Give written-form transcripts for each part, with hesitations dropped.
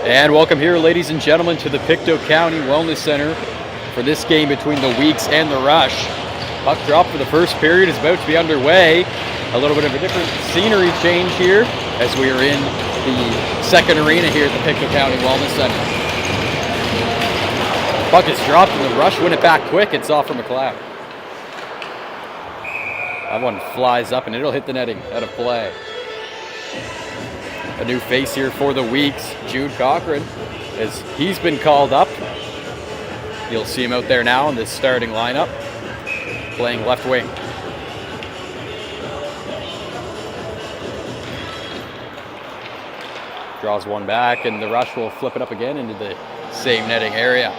And welcome here, ladies and gentlemen, to the Pictou County Wellness Center for this game between the Weeks and the Rush. Puck drop for the first period is about to be underway. A little bit of a different scenery change here as we are in the second arena here at the Pictou County Wellness Center. Puck is dropped and the Rush win it back quick. It's off for McLeod. That one flies up and it'll hit the netting out of play. A new face here for the Weeks, Jude Cochran, as he's been called up. You'll see him out there now in this starting lineup, playing left wing. Draws one back, and the Rush will flip it up again into the same netting area.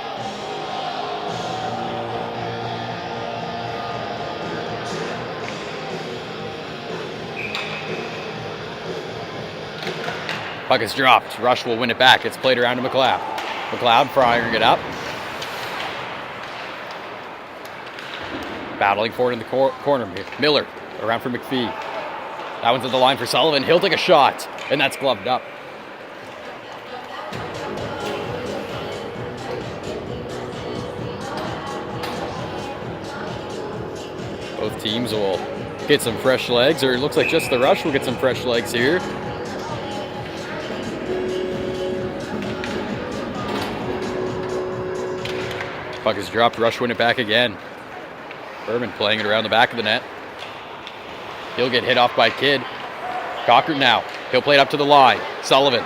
Puck is dropped. Rush will win it back. It's played around to McLeod. McLeod firing it up. Battling for it in the corner. Miller around for McPhee. That one's at the line for Sullivan. He'll take a shot, and that's gloved up. Both teams will get some fresh legs, or it looks like just the Rush will get some fresh legs here. Puck is dropped. Rush win it back again. Berman playing it around the back of the net. He'll get hit off by Kidd. Cochran now. He'll play it up to the line. Sullivan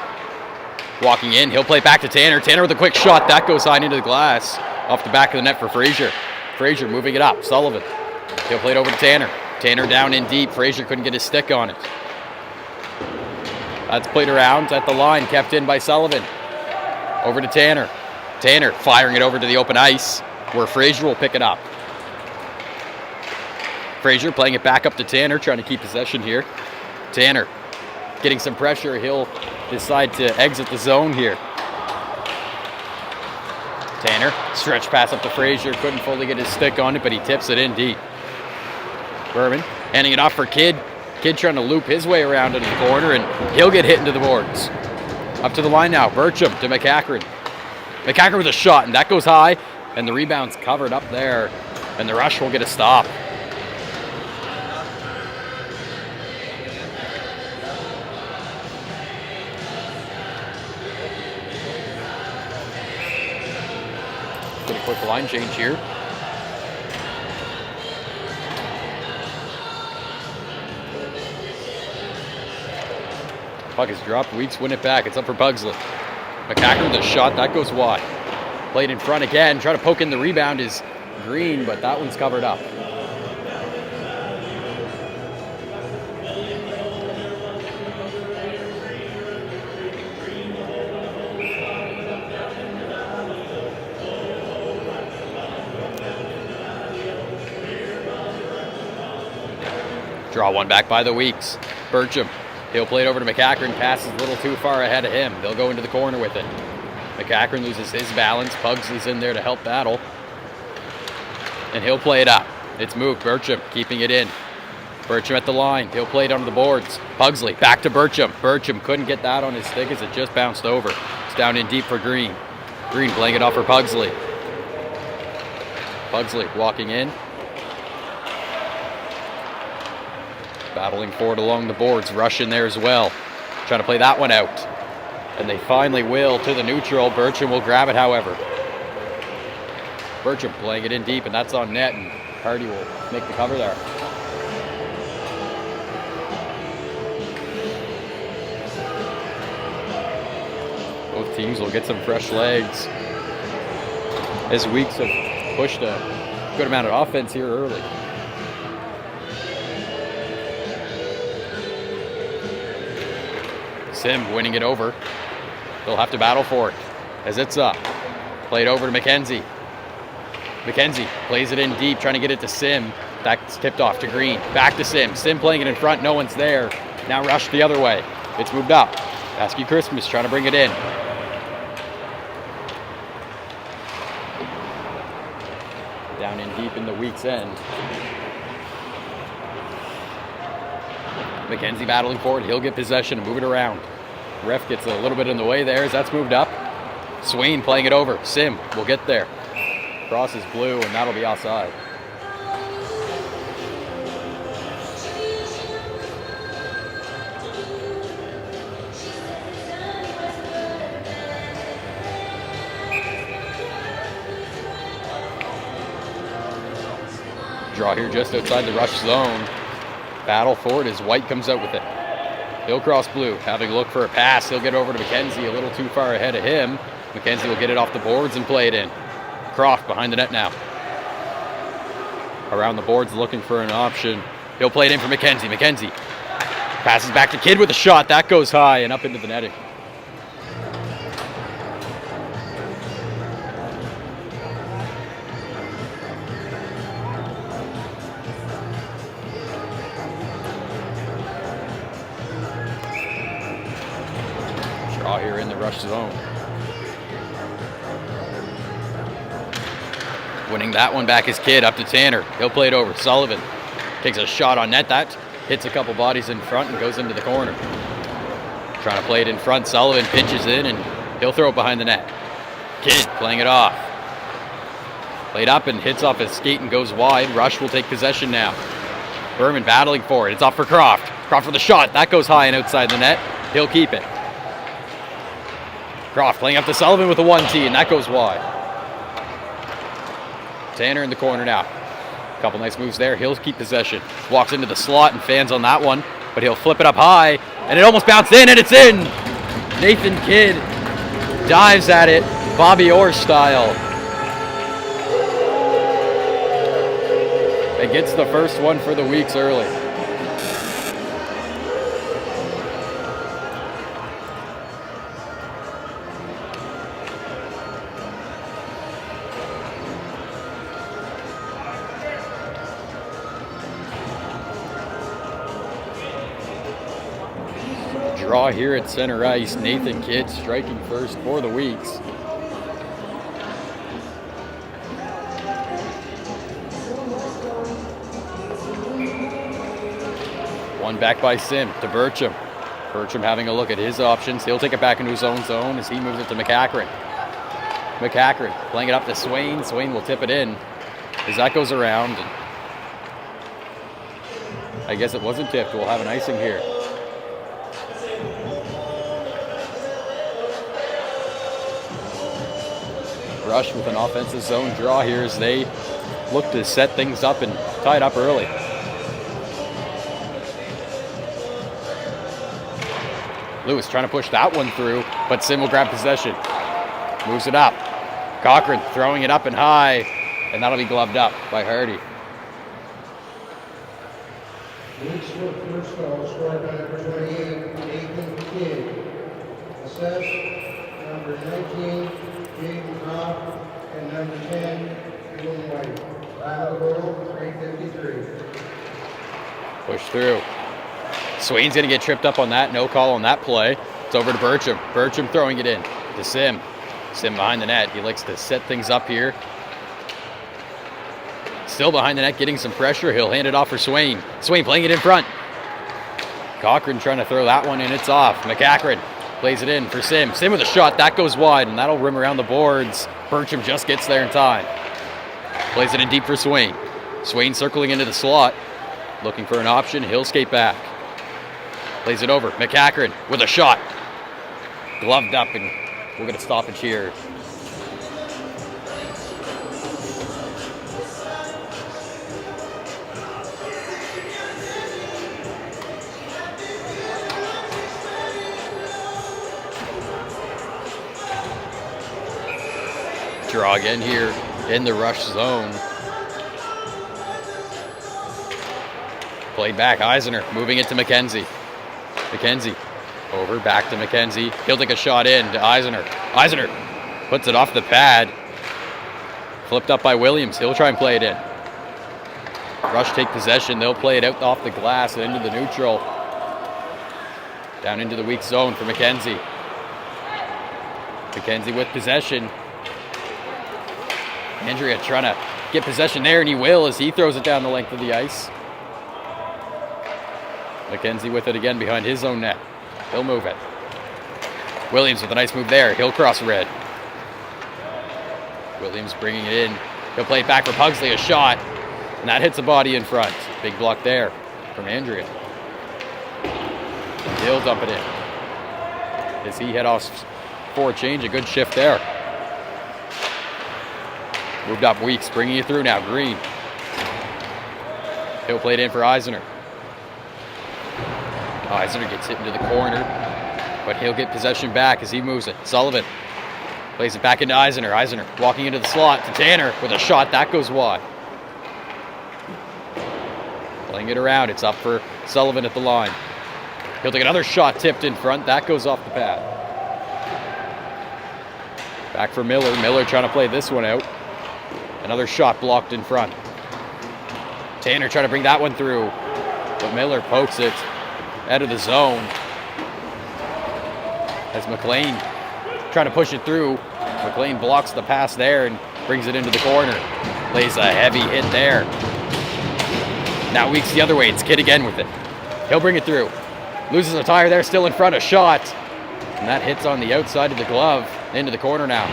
walking in. He'll play it back to Tanner. Tanner with a quick shot. That goes high into the glass. Off the back of the net for Frazier. Frazier moving it up. Sullivan. He'll play it over to Tanner. Tanner down in deep. Frazier couldn't get his stick on it. That's played around at the line. Kept in by Sullivan. Over to Tanner. Tanner firing it over to the open ice where Frazier will pick it up. Frazier playing it back up to Tanner, trying to keep possession here. Tanner getting some pressure. He'll decide to exit the zone here. Tanner, stretch pass up to Frazier. Couldn't fully get his stick on it, but he tips it in deep. Berman handing it off for Kidd. Kidd trying to loop his way around into the corner, and he'll get hit into the boards. Up to the line now. Burcham to McCachran. McCachran with a shot, and that goes high, and the rebound's covered up there, and the Rush will get a stop. Get a quick line change here. Puck is dropped. Weeks win it back. It's up for Pugsley. McCachran with a shot. That goes wide. Played in front again. Try to poke in the rebound is Green, but that one's covered up. Draw one back by the Weeks. Burcham. He'll play it over to McCachran. Passes a little too far ahead of him. They'll go into the corner with it. McCachran loses his balance. Pugsley's in there to help battle. And he'll play it up. It's moved. Burcham keeping it in. Burcham at the line. He'll play it onto the boards. Pugsley back to Burcham. Burcham couldn't get that on his stick as it just bounced over. It's down in deep for Green. Green playing it off for Pugsley. Pugsley walking in. Battling forward along the boards. Rush in there as well. Trying to play that one out. And they finally will to the neutral. Burcham will grab it, however. Burcham playing it in deep, and that's on net, and Hardy will make the cover there. Both teams will get some fresh legs as Weeks have pushed a good amount of offense here early. Sim winning it over. They'll have to battle for it as it's up. Played over to McKenzie. McKenzie plays it in deep, trying to get it to Sim. That's tipped off to Green. Back to Sim. Sim playing it in front. No one's there. Now Rush the other way. It's moved up. Askew Christmas trying to bring it in. Down in deep in the Weeks end. McKenzie battling forward. He'll get possession and move it around. Ref gets a little bit in the way there as that's moved up. Swain playing it over. Sim will get there. Crosses blue, and that'll be offside. Draw here just outside the rush zone. Battle for it as White comes out with it. He'll cross blue, having a look for a pass. He'll get over to McKenzie, a little too far ahead of him. McKenzie will get it off the boards and play it in. Croft behind the net now. Around the boards looking for an option. He'll play it in for McKenzie. McKenzie passes back to Kidd with a shot. That goes high and up into the netting. Draw here in the rush zone. Winning that one back is Kidd, up to Tanner. He'll play it over. Sullivan takes a shot on net. That hits a couple bodies in front and goes into the corner. Trying to play it in front. Sullivan pitches in and he'll throw it behind the net. Kidd playing it off. Played up and hits off his skate and goes wide. Rush will take possession now. Berman battling for it. It's off for Croft. Croft for the shot. That goes high and outside the net. He'll keep it. Croft playing up to Sullivan with a 1-T, and that goes wide. Tanner in the corner now. A couple nice moves there. He'll keep possession. Walks into the slot and fans on that one, but he'll flip it up high, and it almost bounced in, and it's in! Nathan Kidd dives at it, Bobby Orr style. And gets the first one for the Weeks early. Draw here at center ice. Nathan Kidd striking first for the Weeks. One back by Sim to Bertram. Bertram having a look at his options. He'll take it back into his own zone as he moves it to McCackron. McCackron playing it up to Swain. Swain will tip it in as that goes around. And I guess it wasn't tipped. We'll have an icing here. Rush with an offensive zone draw here as they look to set things up and tie it up early. Lewis trying to push that one through, but Sim will grab possession. Moves it up. Cochran throwing it up and high, and that'll be gloved up by Hardy. Weeks with first goal scored by number 28, Nathan Kidd. Assessed, number 19, Jaden Croft, and number 10, William White. Final goal, 353. Push through. Swain's going to get tripped up on that. No call on that play. It's over to Bertram. Bertram throwing it in to Sim. Sim behind the net. He likes to set things up here. Still behind the net, getting some pressure. He'll hand it off for Swain. Swain playing it in front. Cochran trying to throw that one in. It's off. McCackron plays it in for Sim. Sim with a shot. That goes wide, and that'll rim around the boards. Bertram just gets there in time. Plays it in deep for Swain. Swain circling into the slot. Looking for an option. He'll skate back. Plays it over. McCackron with a shot. Gloved up, and we'll get a stoppage here. Draw again here in the rush zone. Played back. Eisner moving it to McKenzie. McKenzie over, back to McKenzie. He'll take a shot in to Eisner. Eisner puts it off the pad. Flipped up by Williams. He'll try and play it in. Rush take possession. They'll play it out off the glass and into the neutral. Down into the weak zone for McKenzie. McKenzie with possession. Andrea trying to get possession there, and he will as he throws it down the length of the ice. McKenzie with it again behind his own net. He'll move it. Williams with a nice move there. He'll cross red. Williams bringing it in. He'll play it back for Pugsley, a shot. And that hits the body in front. Big block there from Andrea. He'll dump it in. As he head off for a change, a good shift there. Moved up Weeks, bringing it through now. Green. He'll play it in for Eisner. Eisner gets hit into the corner, but he'll get possession back as he moves it. Sullivan plays it back into Eisner. Eisner walking into the slot to Tanner with a shot. That goes wide. Playing it around. It's up for Sullivan at the line. He'll take another shot tipped in front. That goes off the pad. Back for Miller. Miller trying to play this one out. Another shot blocked in front. Tanner trying to bring that one through, but Miller pokes it out of the zone. As McLean trying to push it through. McLean blocks the pass there and brings it into the corner. Lays a heavy hit there. Now Weeks the other way. It's Kidd again with it. He'll bring it through. Loses a tire there, still in front, a shot. And that hits on the outside of the glove, into the corner now.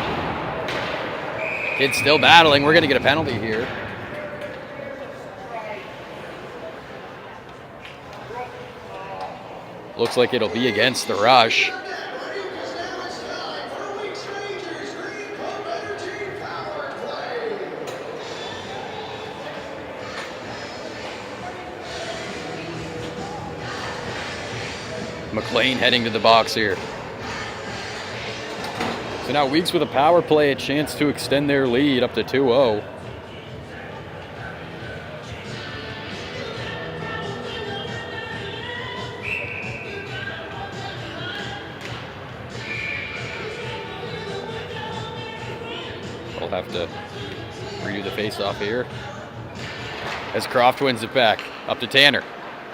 Kidd still battling. We're going to get a penalty here. Looks like it'll be against the rush. McLean heading to the box here. So now Weeks with a power play, a chance to extend their lead up to 2-0. I'll have to redo the face-off here. As Croft wins it back, up to Tanner.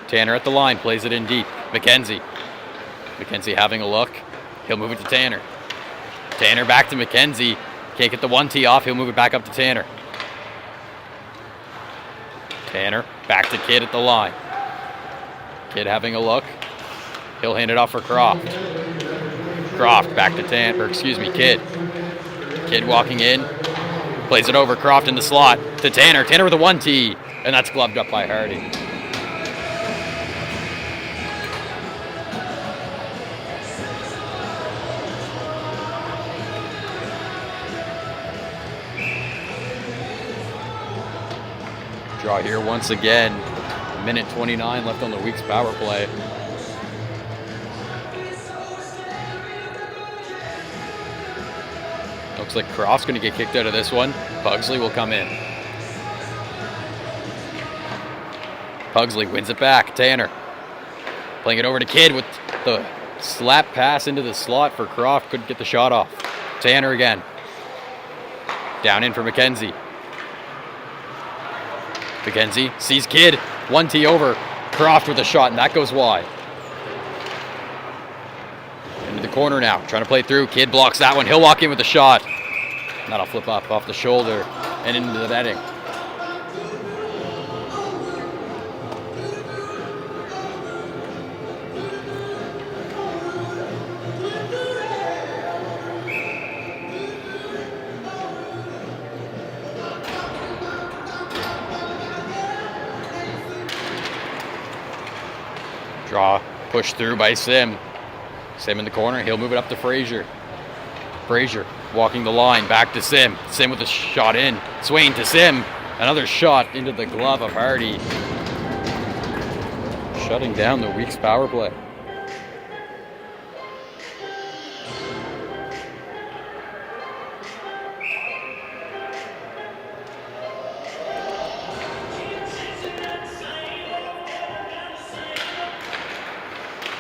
Tanner at the line, plays it in deep. McKenzie. McKenzie having a look. He'll move it to Tanner. Tanner back to McKenzie. Can't get the 1-tee off. He'll move it back up to Tanner. Tanner back to Kidd at the line. Kidd having a look. He'll hand it off for Croft. Croft back to Kidd. Kidd walking in. Plays it over Croft in the slot to Tanner. Tanner with a 1-tee. And that's gloved up by Hardy. Draw here once again. Minute 29 left on the Weeks power play. Looks like Croft's going to get kicked out of this one. Pugsley will come in. Pugsley wins it back. Tanner playing it over to Kidd with the slap pass into the slot for Croft. Couldn't get the shot off. Tanner again. Down in for McKenzie. McKenzie sees Kidd. 1-tee over. Croft with a shot, and that goes wide. Into the corner now. Trying to play through. Kidd blocks that one. He'll walk in with a shot. That'll flip up off the shoulder and into the netting. Draw, pushed through by Sim. Sim in the corner, he'll move it up to Frazier. Frazier walking the line, back to Sim. Sim with a shot in. Swain to Sim. Another shot into the glove of Hardy. Shutting down the Weeks power play.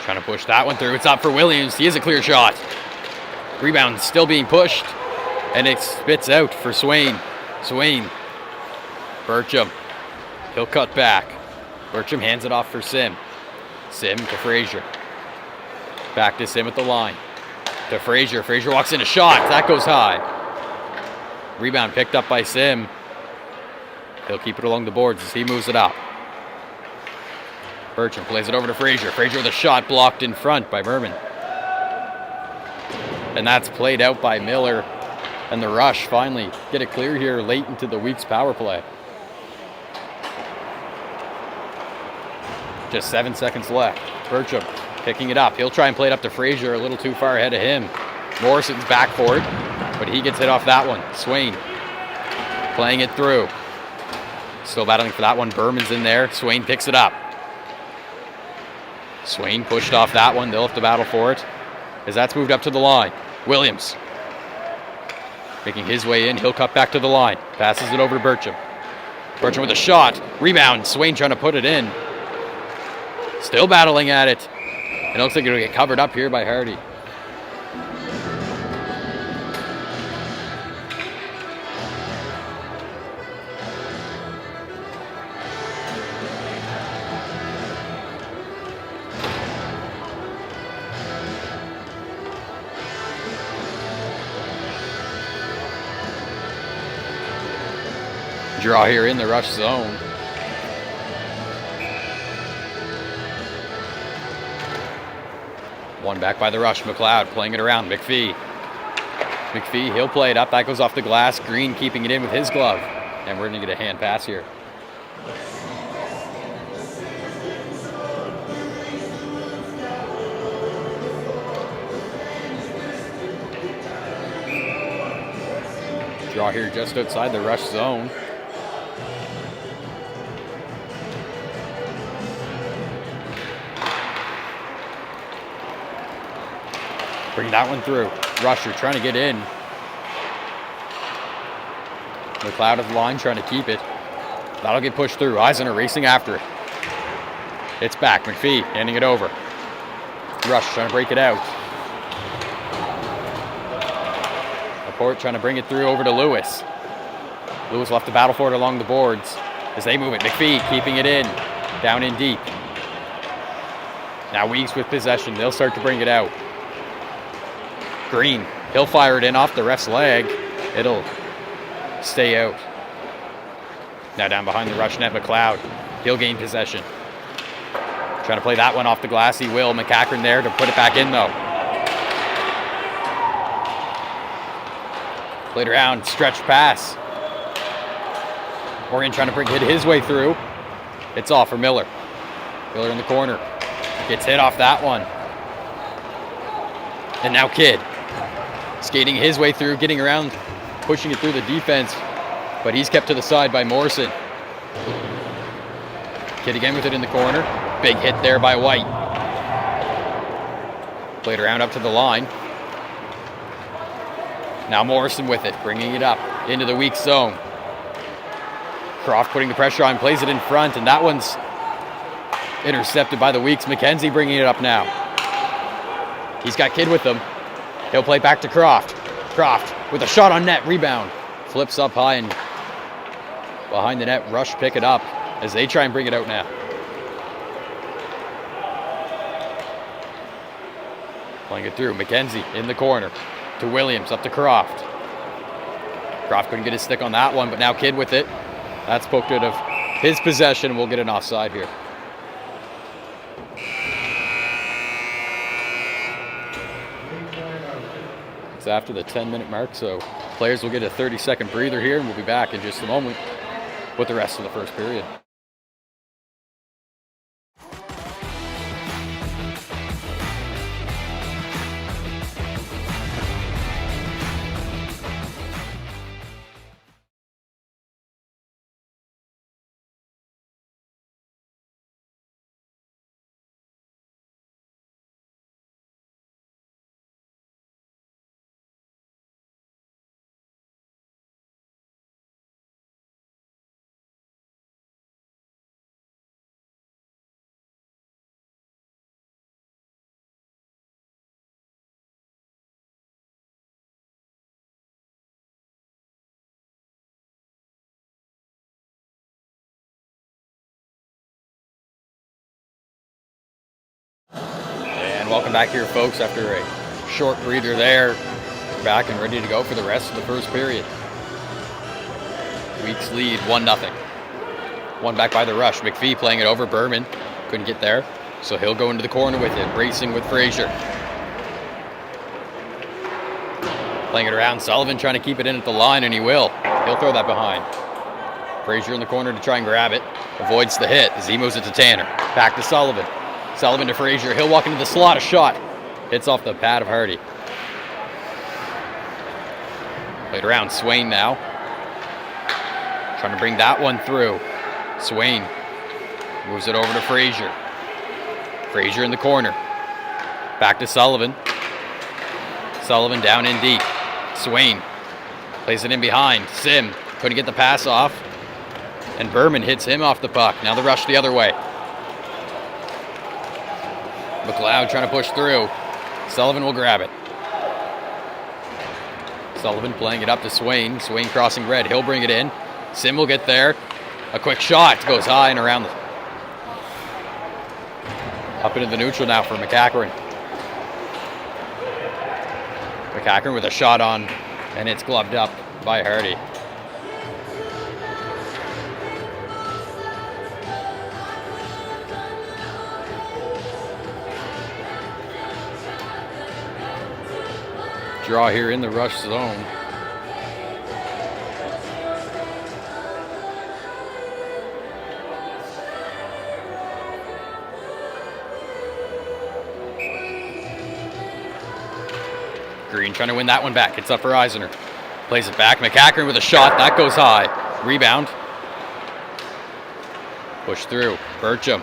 Trying to push that one through. It's up for Williams. He is a clear shot. Rebound still being pushed. And it spits out for Swain. Swain. Burcham. He'll cut back. Burcham hands it off for Sim. Sim to Frazier. Back to Sim at the line. To Frazier. Frazier walks in a shot. That goes high. Rebound picked up by Sim. He'll keep it along the boards as he moves it up. Burcham plays it over to Frazier. Frazier with a shot blocked in front by Merman. And that's played out by Miller. And the Rush finally get it clear here late into the Weeks power play. Just 7 seconds left. Bertram picking it up. He'll try and play it up to Frazier, a little too far ahead of him. Morrison's back for it, but he gets hit off that one. Swain playing it through. Still battling for that one. Berman's in there. Swain picks it up. Swain pushed off that one. They'll have to battle for it as that's moved up to the line. Williams making his way in. He'll cut back to the line. Passes it over to Bertram. Bertram with a shot. Rebound. Swain trying to put it in. Still battling at it. It looks like it'll get covered up here by Hardy. Draw here in the Rush zone. One back by the Rush. McLeod playing it around. McPhee. McPhee, he'll play it up. That goes off the glass. Green keeping it in with his glove. And we're going to get a hand pass here. Draw here just outside the Rush zone. Bring that one through. Rusher trying to get in. McLeod of the line trying to keep it. That'll get pushed through. Eisner racing after it. It's back. McPhee handing it over. Rush trying to break it out. Laporte trying to bring it through over to Lewis. Lewis will have to battle for it along the boards as they move it. McPhee keeping it in. Down in deep. Now Weeks with possession. They'll start to bring it out. Green, he'll fire it in off the ref's leg. It'll stay out. Now down behind the Rush net, McLeod. He'll gain possession. Trying to play that one off the glass. He will. McCachran there to put it back in though. Played around, stretch pass. Morgan trying to hit his way through. It's off for Miller. Miller in the corner. Gets hit off that one. And now Kidd. Skating his way through, getting around, pushing it through the defense, but he's kept to the side by Morrison. Kidd again with it in the corner. Big hit there by White. Played around up to the line. Now Morrison with it, bringing it up into the weak zone. Croft putting the pressure on, plays it in front, and that one's intercepted by the Weeks. McKenzie bringing it up now. He's got Kidd with him. He'll play back to Croft. Croft with a shot on net, rebound. Flips up high and behind the net. Rush pick it up as they try and bring it out now. Playing it through. McKenzie in the corner to Williams, up to Croft. Croft couldn't get his stick on that one, but now Kidd with it. That's poked out of his possession. We'll get an offside here. It's after the 10-minute mark, so players will get a 30-second breather here, and we'll be back in just a moment with the rest of the first period. And welcome back here, folks, after a short breather there. We're back and ready to go for the rest of the first period. Weeks lead 1-0. One back by the Rush. McPhee playing it over. Berman couldn't get there, so he'll go into the corner with it, racing with Frazier. Playing it around. Sullivan trying to keep it in at the line, and he will. He'll throw that behind. Frazier in the corner to try and grab it. Avoids the hit as he moves it to Tanner. Back to Sullivan. Sullivan to Frazier. He'll walk into the slot. A shot. Hits off the pad of Hardy. Played around. Swain now. Trying to bring that one through. Swain moves it over to Frazier. Frazier in the corner. Back to Sullivan. Sullivan down in deep. Swain plays it in behind. Sim couldn't get the pass off. And Berman hits him off the puck. Now the rush the other way. McLeod trying to push through. Sullivan will grab it. Sullivan playing it up to Swain. Swain crossing red. He'll bring it in. Sim will get there. A quick shot. Goes high and around. Up into the neutral now for McCackern. McCackern with a shot on, and it's gloved up by Hardy. Draw here in the rush zone. Green trying to win that one back. It's up for Eisner. Plays it back. McCackern with a shot. That goes high. Rebound. Push through. Bircham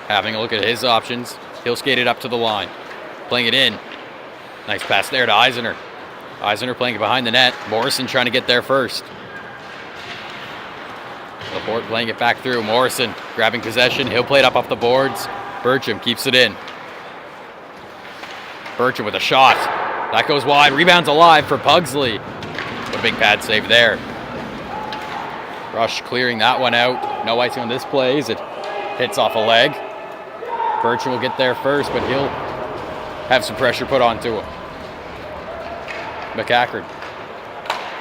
having a look at his options. He'll skate it up to the line. Playing it in. Nice pass there to Eisner. Eisner playing it behind the net. Morrison trying to get there first. Laporte playing it back through. Morrison grabbing possession. He'll play it up off the boards. Bircham keeps it in. Bircham with a shot. That goes wide. Rebounds alive for Pugsley. What a big pad save there. Rush clearing that one out. No icing on this play as it hits off a leg. Bircham will get there first, but he'll have some pressure put onto him. McCackern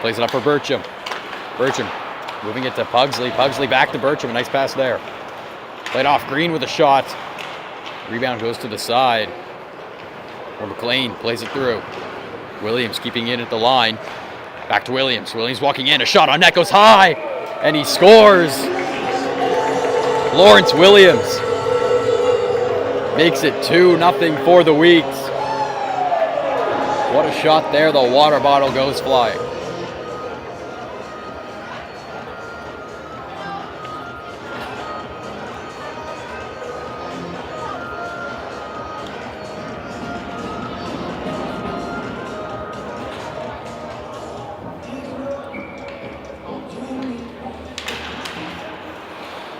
plays it up for Bircham. Bircham moving it to Pugsley. Pugsley back to Bircham. A nice pass there. Played off Green with a shot. Rebound goes to the side. Or McLean plays it through. Williams keeping it at the line. Back to Williams. Williams walking in. A shot on net goes high. And he scores. Lawrence Williams makes it 2-0 for the Weeks. What a shot there. The water bottle goes flying.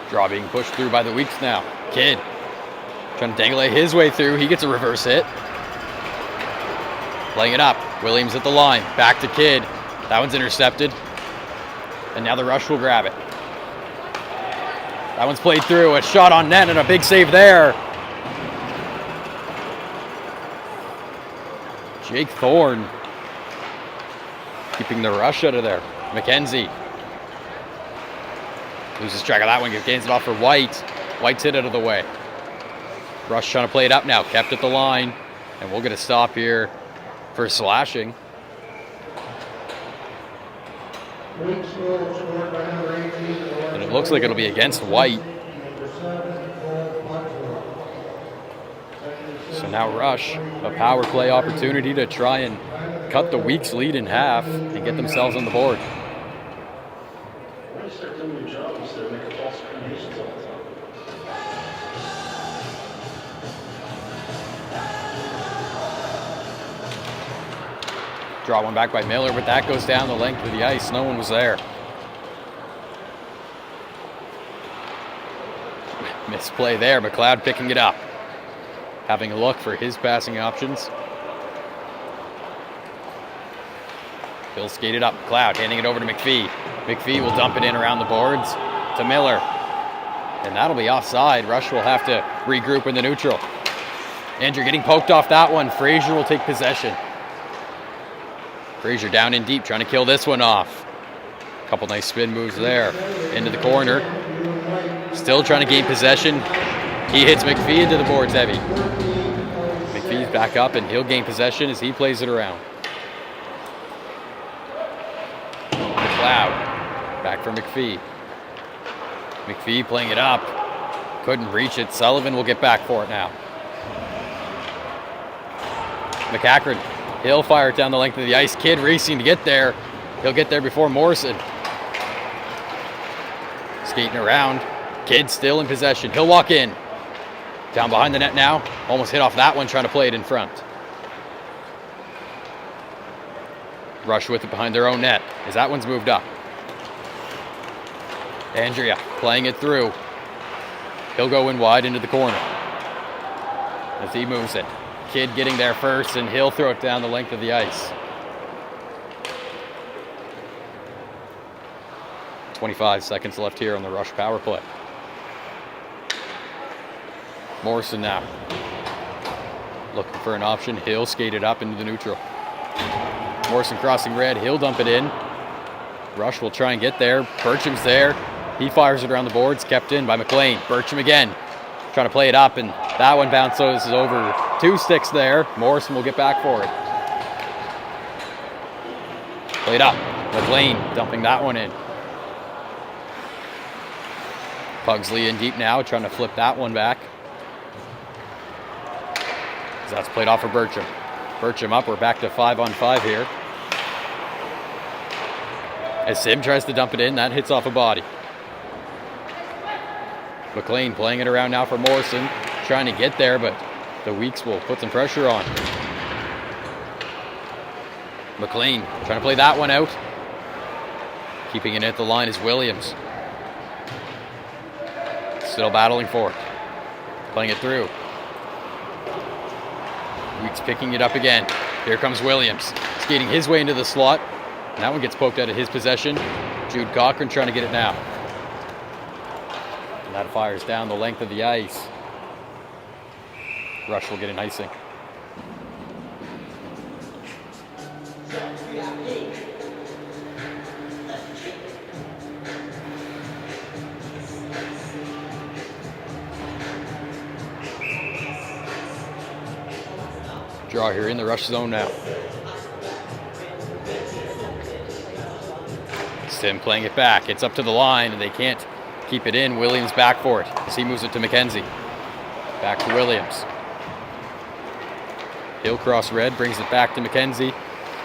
Draw being pushed through by the Weeks now. Kidd trying to dangle it his way through. He gets a reverse hit. Playing it up. Williams at the line. Back to Kidd. That one's intercepted. And now the Rush will grab it. That one's played through. A shot on net and a big save there. Jake Thorne keeping the Rush out of there. McKenzie loses track of that one. Gains it off for White. White's hit out of the way. Rush trying to play it up now. Kept at the line. And we'll get a stop here for slashing. And it looks like it'll be against White. So now Rush, a power play opportunity to try and cut the Weeks lead in half and get themselves on the board. Draw one back by Miller, but that goes down the length of the ice. No one was there. Misplay there. McLeod picking it up. Having a look for his passing options. He'll skate it up. McLeod handing it over to McPhee. McPhee will dump it in around the boards to Miller. And that'll be offside. Rush will have to regroup in the neutral. Andrew getting poked off that one. Frazier will take possession. Frazier down in deep, trying to kill this one off. A couple nice spin moves there. Into the corner. Still trying to gain possession. He hits McPhee into the boards heavy. McPhee's back up, and he'll gain possession as he plays it around. McLeod. Back for McPhee. McPhee playing it up. Couldn't reach it. Sullivan will get back for it now. McCackern. He'll fire it down the length of the ice. Kidd racing to get there. He'll get there before Morrison. Skating around. Kidd still in possession. He'll walk in. Down behind the net now. Almost hit off that one trying to play it in front. Rush with it behind their own net as that one's moved up. Andrea playing it through. He'll go in wide into the corner as he moves it. Kidd getting there first, and he'll throw it down the length of the ice. 25 seconds left here on the Rush power play. Morrison now looking for an option. He'll skate it up into the neutral. Morrison crossing red. He'll dump it in. Rush will try and get there. Bertram's there. He fires it around the boards. Kept in by McLean. Bertram again trying to play it up, and that one bounces over 2 sticks there. Morrison will get back for it. Played up. McLean dumping that one in. Pugsley in deep now, trying to flip that one back. That's played off for Bertram. Bertram up. We're back to 5-on-5 here. As Sim tries to dump it in, that hits off a body. McLean playing it around now for Morrison, trying to get there, but the Weeks will put some pressure on. McLean trying to play that one out. Keeping it at the line is Williams. Still battling for it. Playing it through. Weeks picking it up again. Here comes Williams, skating his way into the slot. And that one gets poked out of his possession. Jude Cochran trying to get it now. And that fires down the length of the ice. Rush will get an icing. Draw here in the Rush zone now. Sim playing it back. It's up to the line, and they can't keep it in. Williams back for it as he moves it to McKenzie. Back to Williams. He'll cross red, brings it back to McKenzie.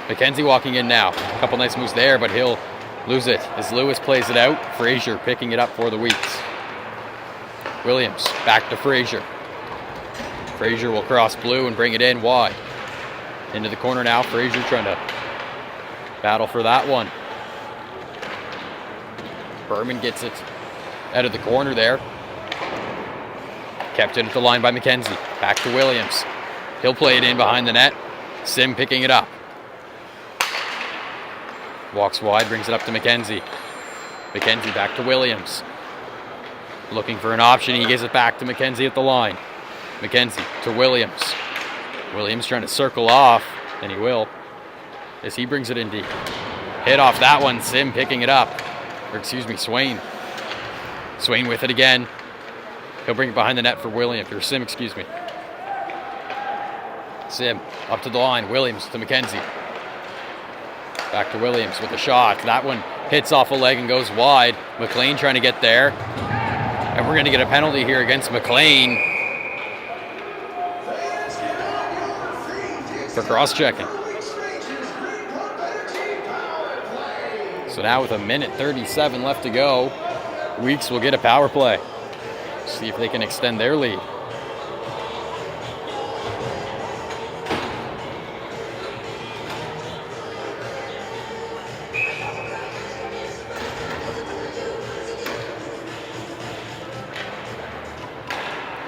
McKenzie walking in now. A couple nice moves there, but he'll lose it as Lewis plays it out. Frazier picking it up for the Weeks. Williams back to Frazier. Frazier will cross blue and bring it in wide. Into the corner now. Frazier trying to battle for that one. Berman gets it out of the corner there. Kept it at the line by McKenzie. Back to Williams. He'll play it in behind the net. Sim picking it up. Walks wide, brings it up to McKenzie. McKenzie back to Williams. Looking for an option. He gives it back to McKenzie at the line. McKenzie to Williams. Williams trying to circle off, and he will, as he brings it in deep. Hit off that one. Sim picking it up. Or excuse me, Swain. Swain with it again. He'll bring it behind the net for Williams, or Sim, excuse me. Sim up to the line. Williams to McKenzie. Back to Williams with a shot. That one hits off a leg and goes wide. McLean trying to get there. And we're going to get a penalty here against McLean for cross-checking. So now with 1:37 left to go, Weeks will get a power play. See if they can extend their lead.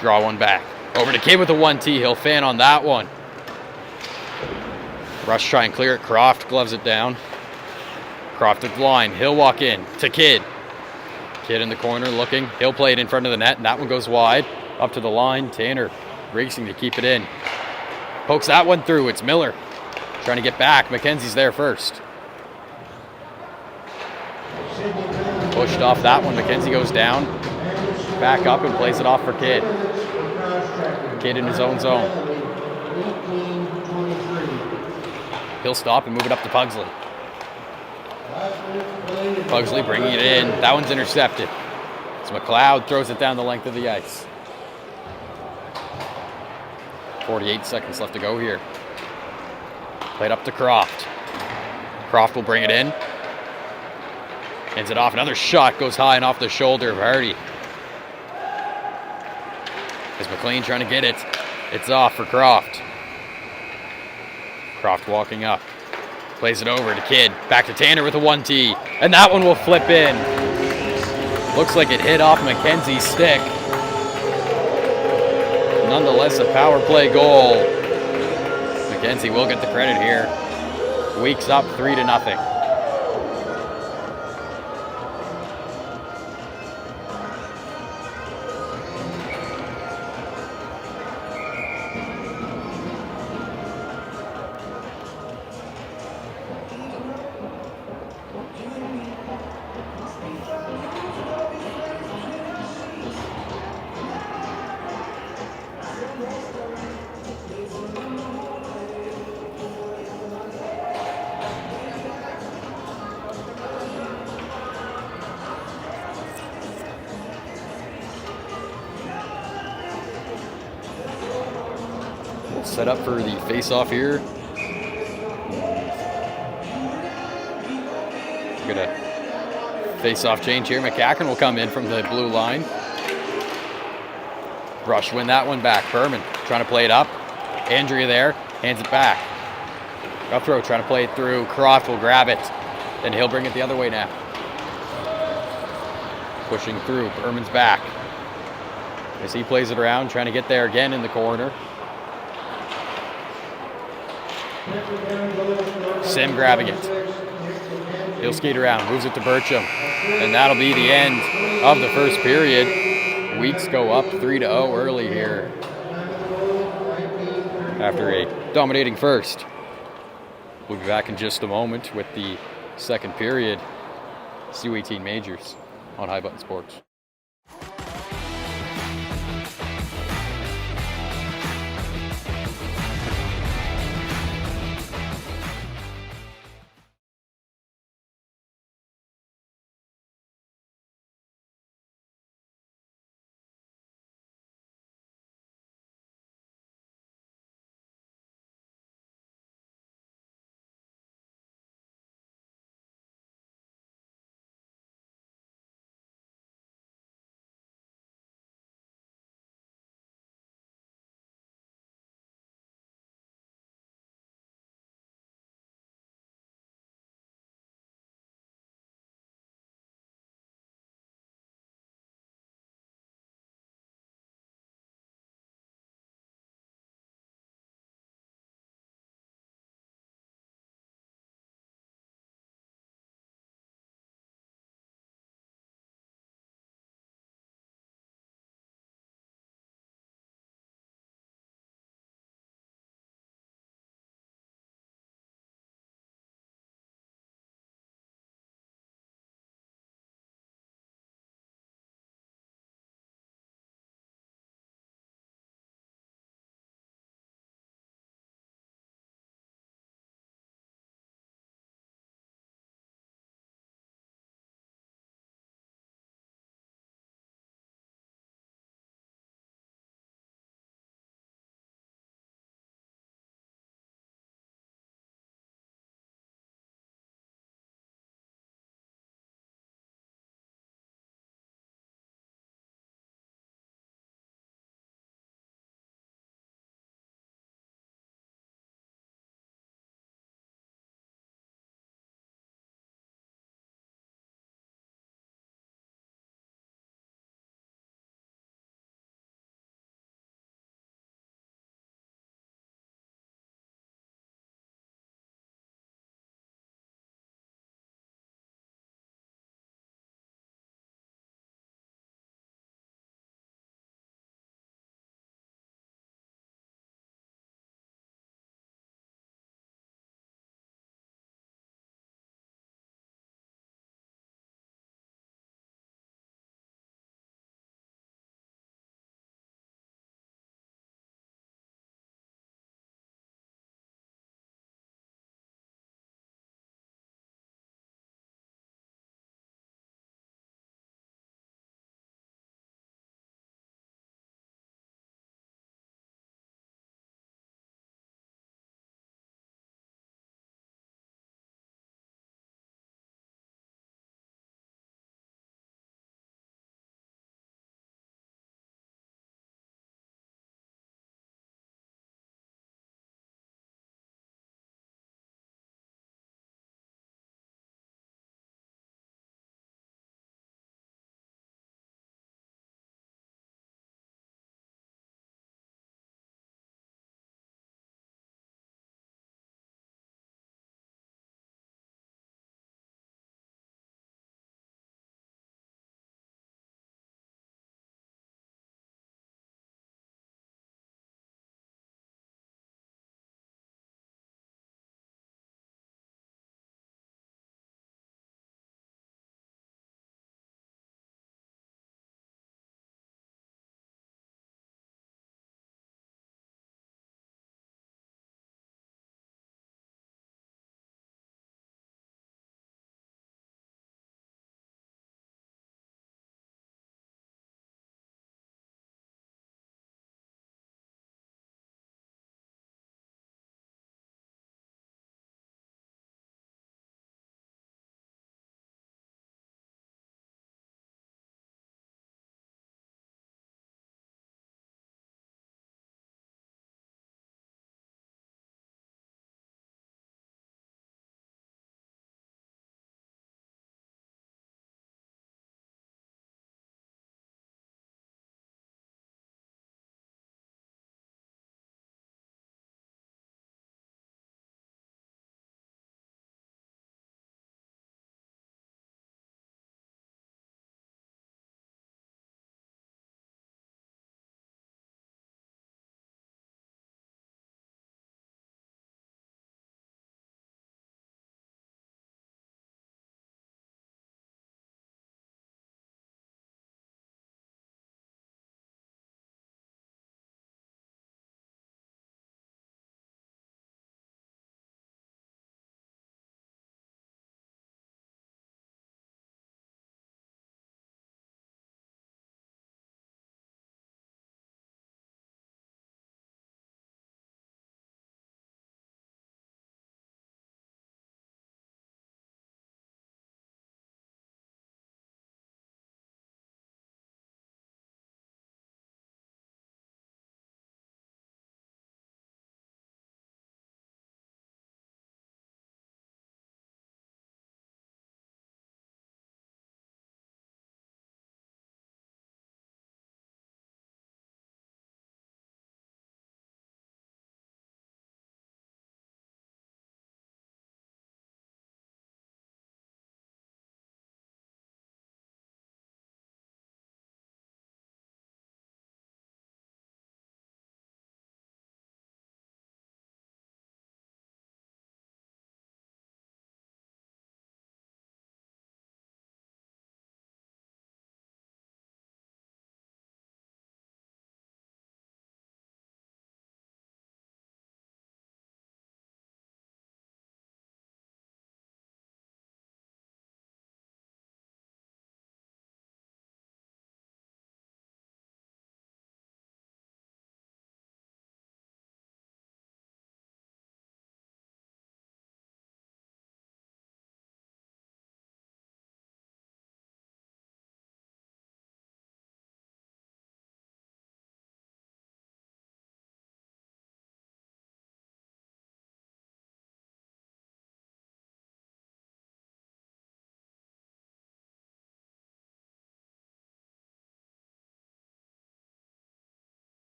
Draw one back. Over to Kidd with a 1T. He'll fan on that one. Rush try and clear it. Croft gloves it down. Croft at the line. He'll walk in to Kidd. Kidd in the corner looking. He'll play it in front of the net, and that one goes wide. Up to the line. Tanner racing to keep it in. Pokes that one through. It's Miller trying to get back. McKenzie's there first. Pushed off that one. McKenzie goes down. Back up and plays it off for Kidd. Kidd in his own zone. He'll stop and move it up to Pugsley. Pugsley bringing it in. That one's intercepted. As McLeod throws it down the length of the ice. 48 seconds left to go here. Played up to Croft. Croft will bring it in. Hands it off. Another shot goes high and off the shoulder of Hardy. As McLean trying to get it. It's off for Croft. Croft walking up. Plays it over to Kidd. Back to Tanner with a 1T. And that one will flip in. Looks like it hit off McKenzie's stick. Nonetheless, a power play goal. McKenzie will get the credit here. Weeks up 3-0. Set up for the face-off here. We're gonna face-off change here. McCacken will come in from the blue line. Rush win that one back. Berman trying to play it up. Andrea there, hands it back. Guthrow trying to play it through. Croft will grab it, and he'll bring it the other way now. Pushing through, Berman's back. As he plays it around, trying to get there again in the corner. Sim grabbing it. He'll skate around, moves it to Bircham. And that'll be the end of the first period. Weeks go up 3-0 early here after a dominating first. We'll be back in just a moment with the second period. U18 Majors on High Button Sports.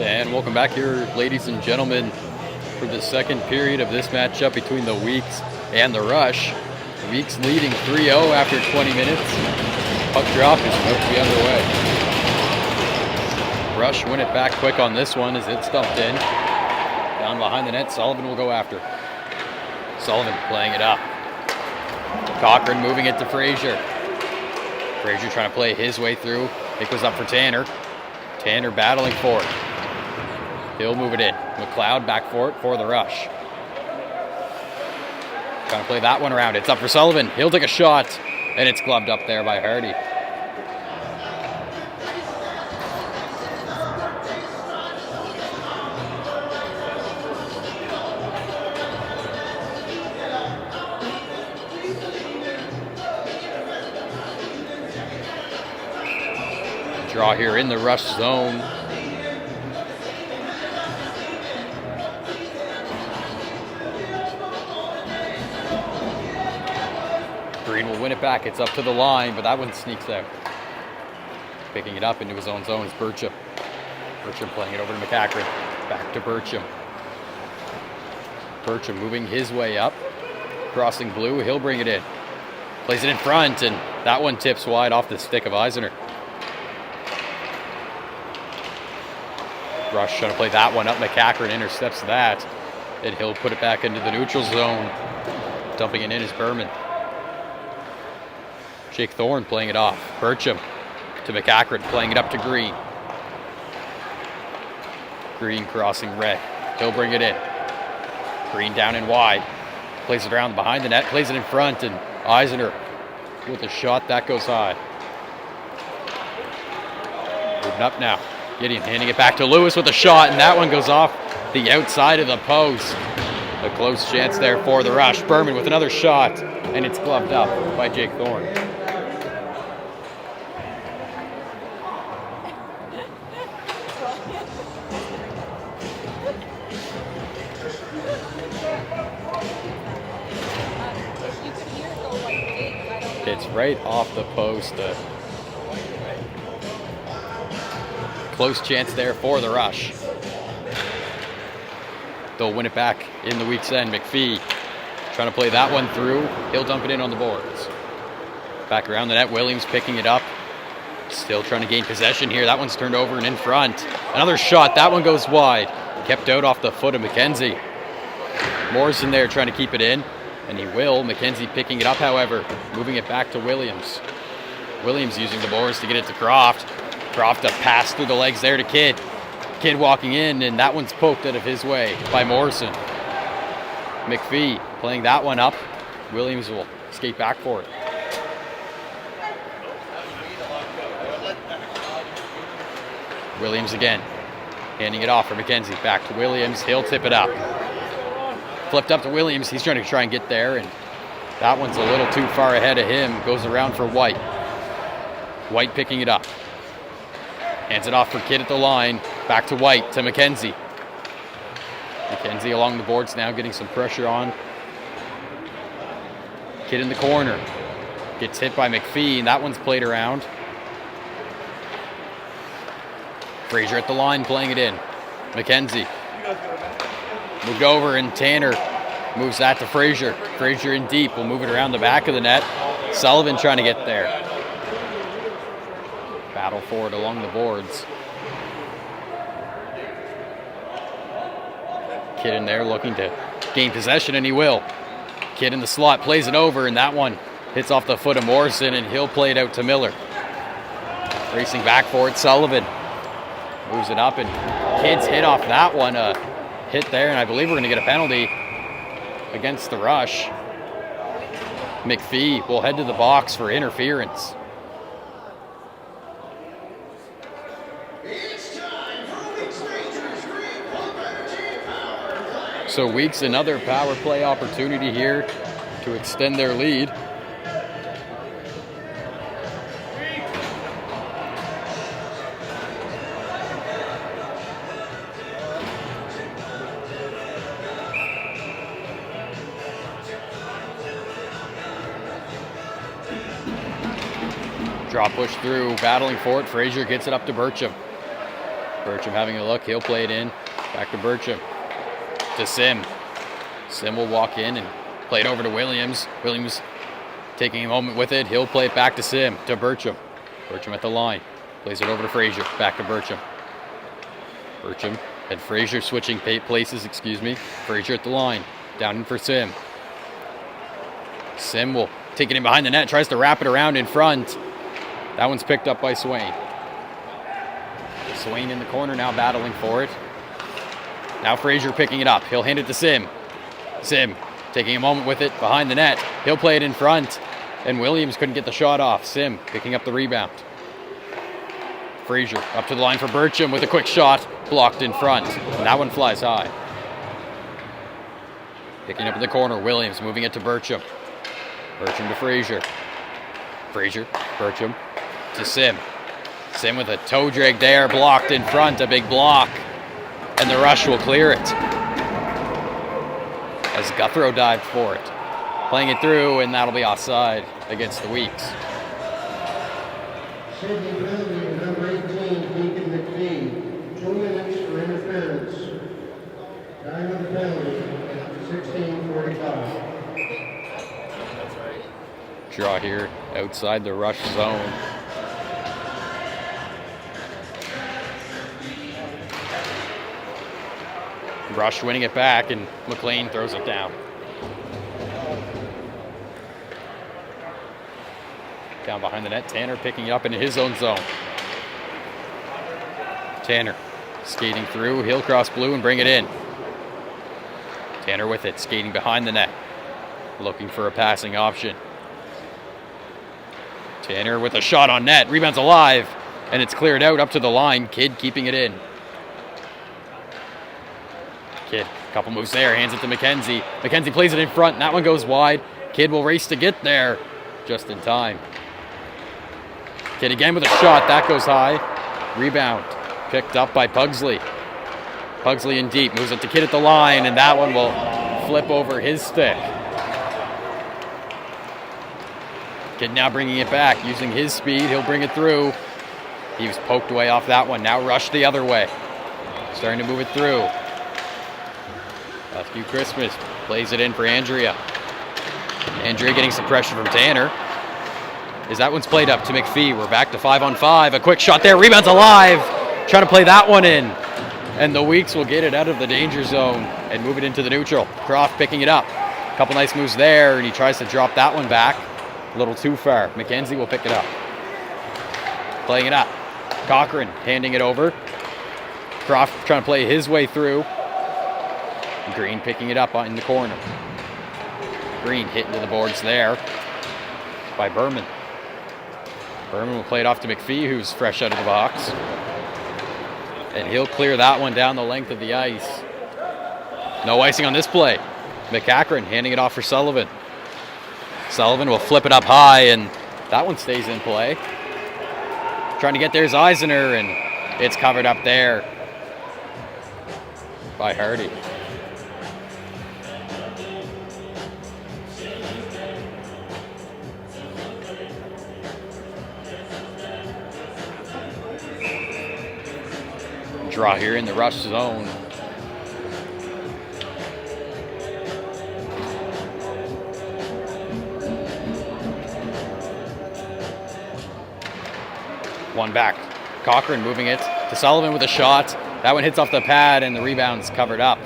And welcome back here, ladies and gentlemen, for the second period of this matchup between the Weeks and the Rush. Weeks leading 3-0 after 20 minutes. Puck drop is about to be underway. Rush win it back quick on this one as it's dumped in. Down behind the net, Sullivan will go after. Sullivan playing it up. Cochran moving it to Frazier. Frazier trying to play his way through. It goes up for Tanner. Tanner battling for it. He'll move it in. McLeod back for it for the Rush. Trying to play that one around. It's up for Sullivan. He'll take a shot, and it's gloved up there by Hardy. Draw here in the Rush zone. Green will win it back. It's up to the line, but that one sneaks out. Picking it up into his own zone is Bircham. Bircham playing it over to McCackron. Back to Bircham. Bircham moving his way up. Crossing blue, he'll bring it in. Plays it in front, and that one tips wide off the stick of Eisner. Rush trying to play that one up. McCackron intercepts that, and he'll put it back into the neutral zone. Dumping it in is Berman. Jake Thorne playing it off. Bircham to McCackron, playing it up to Green. Green crossing red. He'll bring it in. Green down and wide. Plays it around behind the net, plays it in front, and Eisner with a shot that goes high. Moving up now. Gideon handing it back to Lewis with a shot, and that one goes off the outside of the post. A close chance there for the Rush. Berman with another shot, and it's gloved up by Jake Thorne. It's right off the post. Close chance there for the Rush. They'll win it back in the Weeks end. McPhee trying to play that one through. He'll dump it in on the boards. Back around the net. Williams picking it up. Still trying to gain possession here. That one's turned over and in front. Another shot. That one goes wide. Kept out off the foot of McKenzie. Morrison there trying to keep it in. And he will. McKenzie picking it up, however. Moving it back to Williams. Williams using the boards to get it to Croft. Croft a pass through the legs there to Kidd. Kidd walking in, and that one's poked out of his way by Morrison. McPhee playing that one up. Williams will skate back for it. Williams again. Handing it off for McKenzie. Back to Williams. He'll tip it up. Flipped up to Williams. He's trying to get there, and that one's a little too far ahead of him. Goes around for White. White picking it up. Hands it off for Kidd at the line. Back to White, to McKenzie. McKenzie along the boards now, getting some pressure on. Kidd in the corner. Gets hit by McPhee, and that one's played around. Frazier at the line, playing it in. McKenzie. Moved over, and Tanner moves that to Frazier. Frazier in deep. Will move it around the back of the net. Sullivan trying to get there. Battle for it along the boards. Kidd in there looking to gain possession, and he will. Kidd in the slot, plays it over, and that one hits off the foot of Morrison, and he'll play it out to Miller. Racing back for it, Sullivan. Moves it up, and Kidd's hit off that one. Hit there, and I believe we're going to get a penalty against the Rush. McPhee will head to the box for interference. So Weeks another power play opportunity here to extend their lead. Draw push through, battling for it. Frazier gets it up to Bircham. Bertram having a look. He'll play it in. Back to Bertram. To Sim. Sim will walk in and play it over to Williams. Williams taking a moment with it. He'll play it back to Sim. To Bertram. Bertram at the line. Plays it over to Frazier. Back to Bertram. Bertram and Frazier switching places, Frazier at the line. Down in for Sim. Sim will take it in behind the net. Tries to wrap it around in front. That one's picked up by Swain. Swain in the corner now battling for it. Now Frazier picking it up. He'll hand it to Sim. Sim taking a moment with it behind the net. He'll play it in front. And Williams couldn't get the shot off. Sim picking up the rebound. Frazier up to the line for Bertram with a quick shot. Blocked in front. And that one flies high. Picking up in the corner. Williams moving it to Bertram. Bertram to Frazier. Frazier. Bertram to Sim. Sim with a toe drag there. Blocked in front. A big block. And the Rush will clear it. As Guthrow dived for it. Playing it through, and that'll be offside against the Weeks. Sydney penalty, number 18, Deacon McPhee. 2 minutes for interference. Time of the penalty, 16:45. Draw here outside the Rush zone. Rush winning it back, and McLean throws it down. Down behind the net, Tanner picking it up into his own zone. Tanner skating through, he'll cross blue and bring it in. Tanner with it, skating behind the net. Looking for a passing option. Tanner with a shot on net, rebound's alive, and it's cleared out up to the line. Kidd keeping it in. Kidd, a couple moves there, hands it to McKenzie. McKenzie plays it in front, and that one goes wide. Kidd will race to get there, just in time. Kidd again with a shot, that goes high. Rebound, picked up by Pugsley. Pugsley in deep, moves it to Kidd at the line, and that one will flip over his stick. Kidd now bringing it back, using his speed, he'll bring it through. He was poked away off that one, now Rush the other way. Starting to move it through. Rescue Christmas plays it in for Andrea. Andrea getting some pressure from Tanner. As that one's played up to McPhee. We're back to 5-on-5. A quick shot there. Rebound's alive. Trying to play that one in. And the Weeks will get it out of the danger zone and move it into the neutral. Croft picking it up. A couple nice moves there, and he tries to drop that one back. A little too far. McKenzie will pick it up. Playing it up. Cochran handing it over. Croft trying to play his way through. Green picking it up in the corner. Green hitting to the boards there by Berman. Berman will play it off to McPhee, who's fresh out of the box. And he'll clear that one down the length of the ice. No icing on this play. McCachran handing it off for Sullivan. Sullivan will flip it up high, and that one stays in play. Trying to get there's Eisner, and it's covered up there by Hardy. Draw here in the Rush zone. One back. Cochran moving it to Sullivan with a shot. That one hits off the pad, and the rebound's covered up.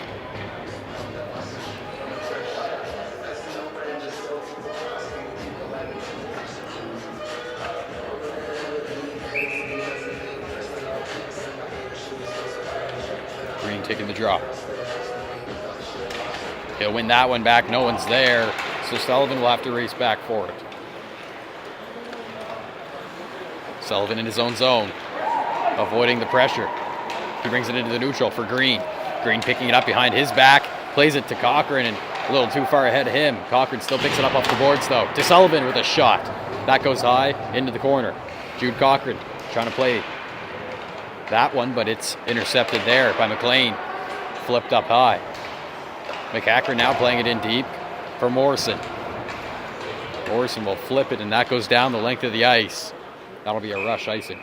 Green taking the draw. He'll win that one back. No one's there, so Sullivan will have to race back for it. Sullivan in his own zone, avoiding the pressure. He brings it into the neutral for Green. Green picking it up behind his back, plays it to Cochran, and a little too far ahead of him. Cochran still picks it up off the boards, though. To Sullivan with a shot. That goes high into the corner. Jude Cochran trying to play that one, but it's intercepted there by McLean. Flipped up high. McCachran now playing it in deep for Morrison. Morrison will flip it, and that goes down the length of the ice. That'll be a Rush icing.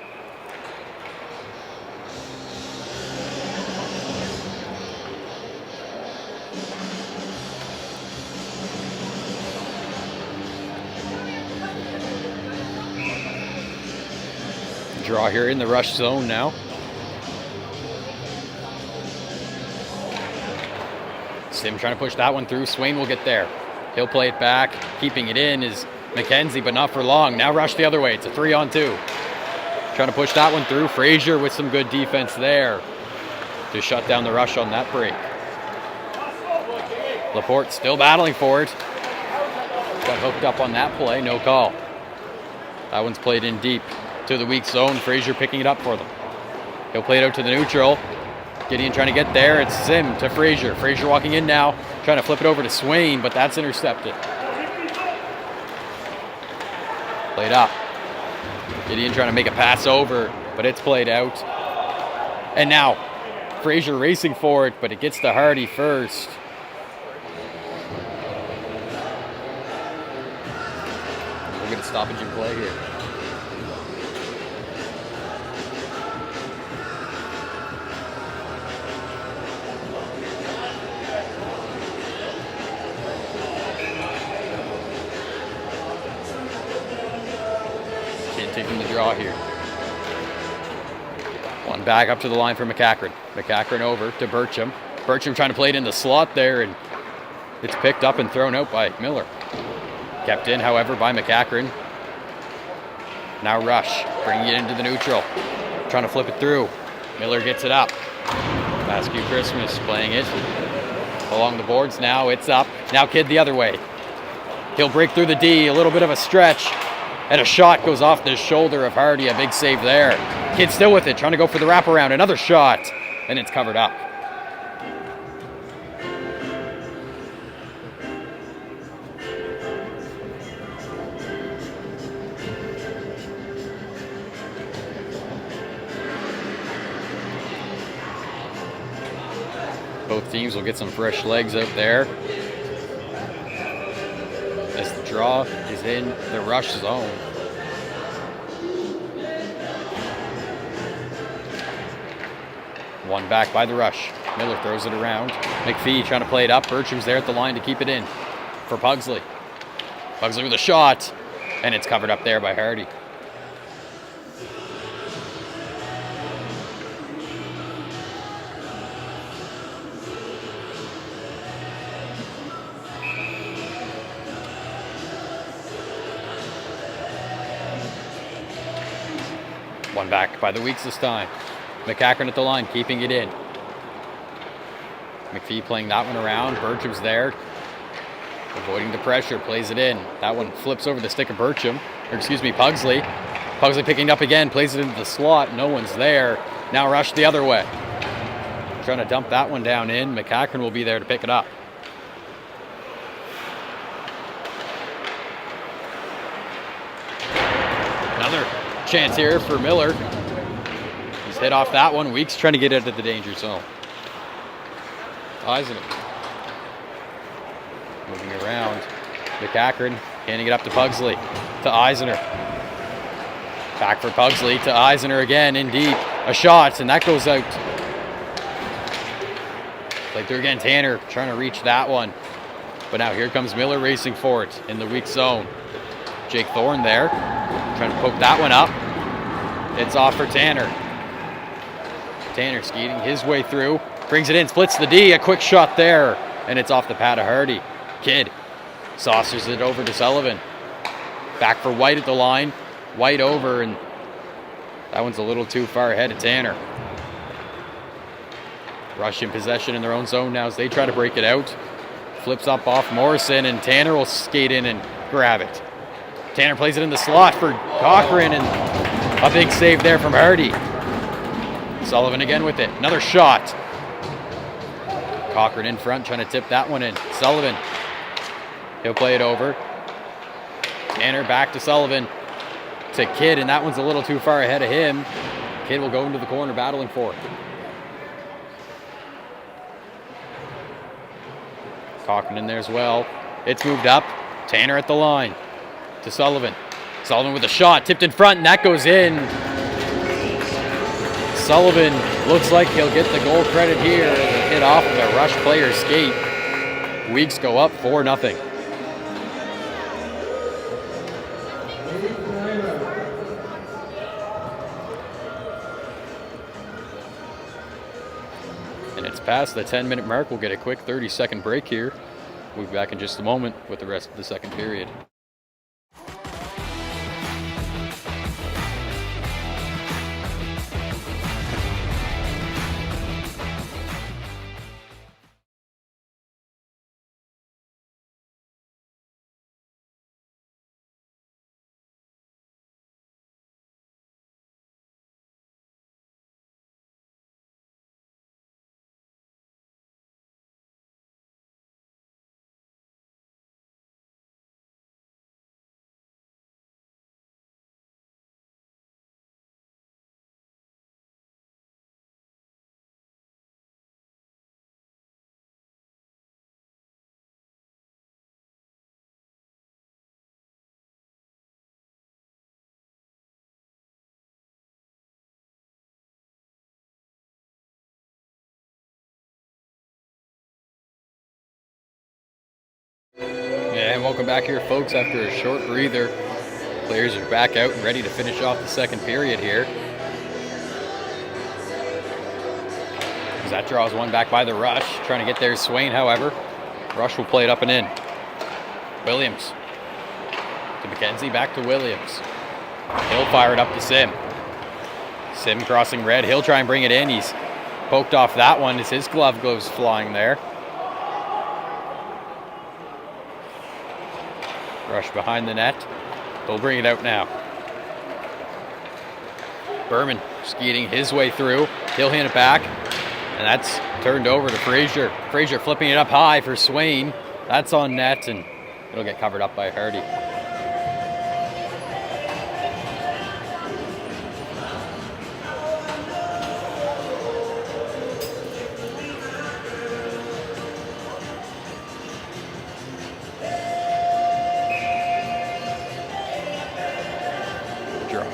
draw here in the rush zone now. Sim trying to push that one through. Swain will get there. He'll play it back. Keeping it in is McKenzie, but not for long. Now rush the other way. It's a 3-on-2. Trying to push that one through. Frazier with some good defense there to shut down the rush on that break. Laporte still battling for it. Got hooked up on that play. No call. That one's played in deep to the weak zone. Frazier picking it up for them. He'll play it out to the neutral. Gideon trying to get there. It's Sim to Frazier. Frazier walking in now, trying to flip it over to Swain, but that's intercepted. Played up. Gideon trying to make a pass over, but it's played out. And now, Frazier racing for it, but it gets to Hardy first. We'll get a stoppage in play here. Taking the draw here. One back up to the line for McCackren. McCackren over to Bircham. Bircham trying to play it in the slot there, and it's picked up and thrown out by Miller. Kept in, however, by McCackren. Now Rush, bringing it into the neutral. Trying to flip it through. Miller gets it up. Basque Christmas playing it along the boards now. It's up. Now Kidd the other way. He'll break through the D. A little bit of a stretch. And a shot goes off the shoulder of Hardy. A big save there. Kidd still with it, trying to go for the wraparound. Another shot, and it's covered up. Both teams will get some fresh legs out there. As the draw is in the rush zone. One back by the rush. Miller throws it around. McPhee trying to play it up. Bertram's there at the line to keep it in for Pugsley. Pugsley with a shot, and it's covered up there by Hardy. One back by the Weeks this time. McCackren at the line, keeping it in. McPhee playing that one around. Bertram's there, avoiding the pressure, plays it in. That one flips over the stick of Pugsley. Pugsley picking it up again, plays it into the slot. No one's there. Now Rush the other way. Trying to dump that one down in. McCackren will be there to pick it up. Another chance here for Miller. He's hit off that one. Weeks trying to get out of the danger zone. Eisener moving around. McCackren handing it up to Pugsley. To Eisener. Back for Pugsley to Eisener again in deep. A shot, and that goes out. Played through again. Tanner trying to reach that one. But now here comes Miller racing for it in the weak zone. Jake Thorne there. Trying to poke that one up. It's off for Tanner. Tanner skating his way through. Brings it in, splits the D. A quick shot there. And it's off the pad of Hardy. Kidd saucers it over to Sullivan. Back for White at the line. White over, and that one's a little too far ahead of Tanner. Rush in possession in their own zone now as they try to break it out. Flips up off Morrison, and Tanner will skate in and grab it. Tanner plays it in the slot for Cochran, and a big save there from Hardy. Sullivan again with it. Another shot. Cochran in front trying to tip that one in. Sullivan. He'll play it over. Tanner back to Sullivan. To Kidd, and that one's a little too far ahead of him. Kidd will go into the corner battling for it. Cochran in there as well. It's moved up. Tanner at the line. To Sullivan. Sullivan with a shot. Tipped in front, and that goes in. Sullivan looks like he'll get the goal credit here. Hit off of a Rush player's skate. Weeks go up 4-0. And it's past the 10-minute mark. We'll get a quick 30-second break here. We'll be back in just a moment with the rest of the second period. Yeah, and welcome back here, folks. After a short breather, players are back out and ready to finish off the second period here. As that draws one back by the Rush. Trying to get there, Swain, however. Rush will play it up and in. Williams to McKenzie, back to Williams. He'll fire it up to Sim. Sim crossing red. He'll try and bring it in. He's poked off that one as his glove goes flying there. Rush behind the net. They'll bring it out now. Berman skating his way through. He'll hand it back. And that's turned over to Frazier. Frazier flipping it up high for Swain. That's on net, and it'll get covered up by Hardy.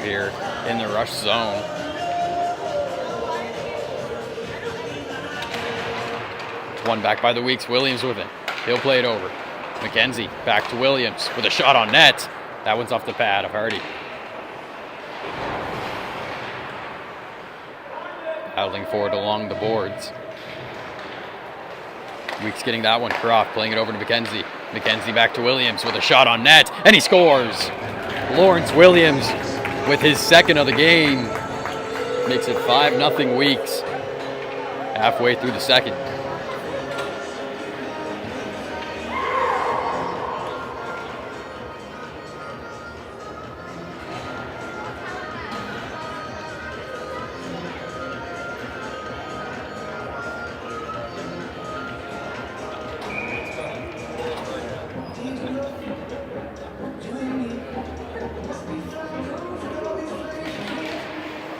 Here in the Rush zone. One back by the Weeks. Williams with it. He'll play it over. McKenzie back to Williams with a shot on net. That one's off the pad of Hardy. Paddling forward along the boards. Weeks getting that one. Croft playing it over to McKenzie. McKenzie back to Williams with a shot on net, and he scores. Lawrence Williams with his second of the game makes it 5-0 Weeks halfway through the second.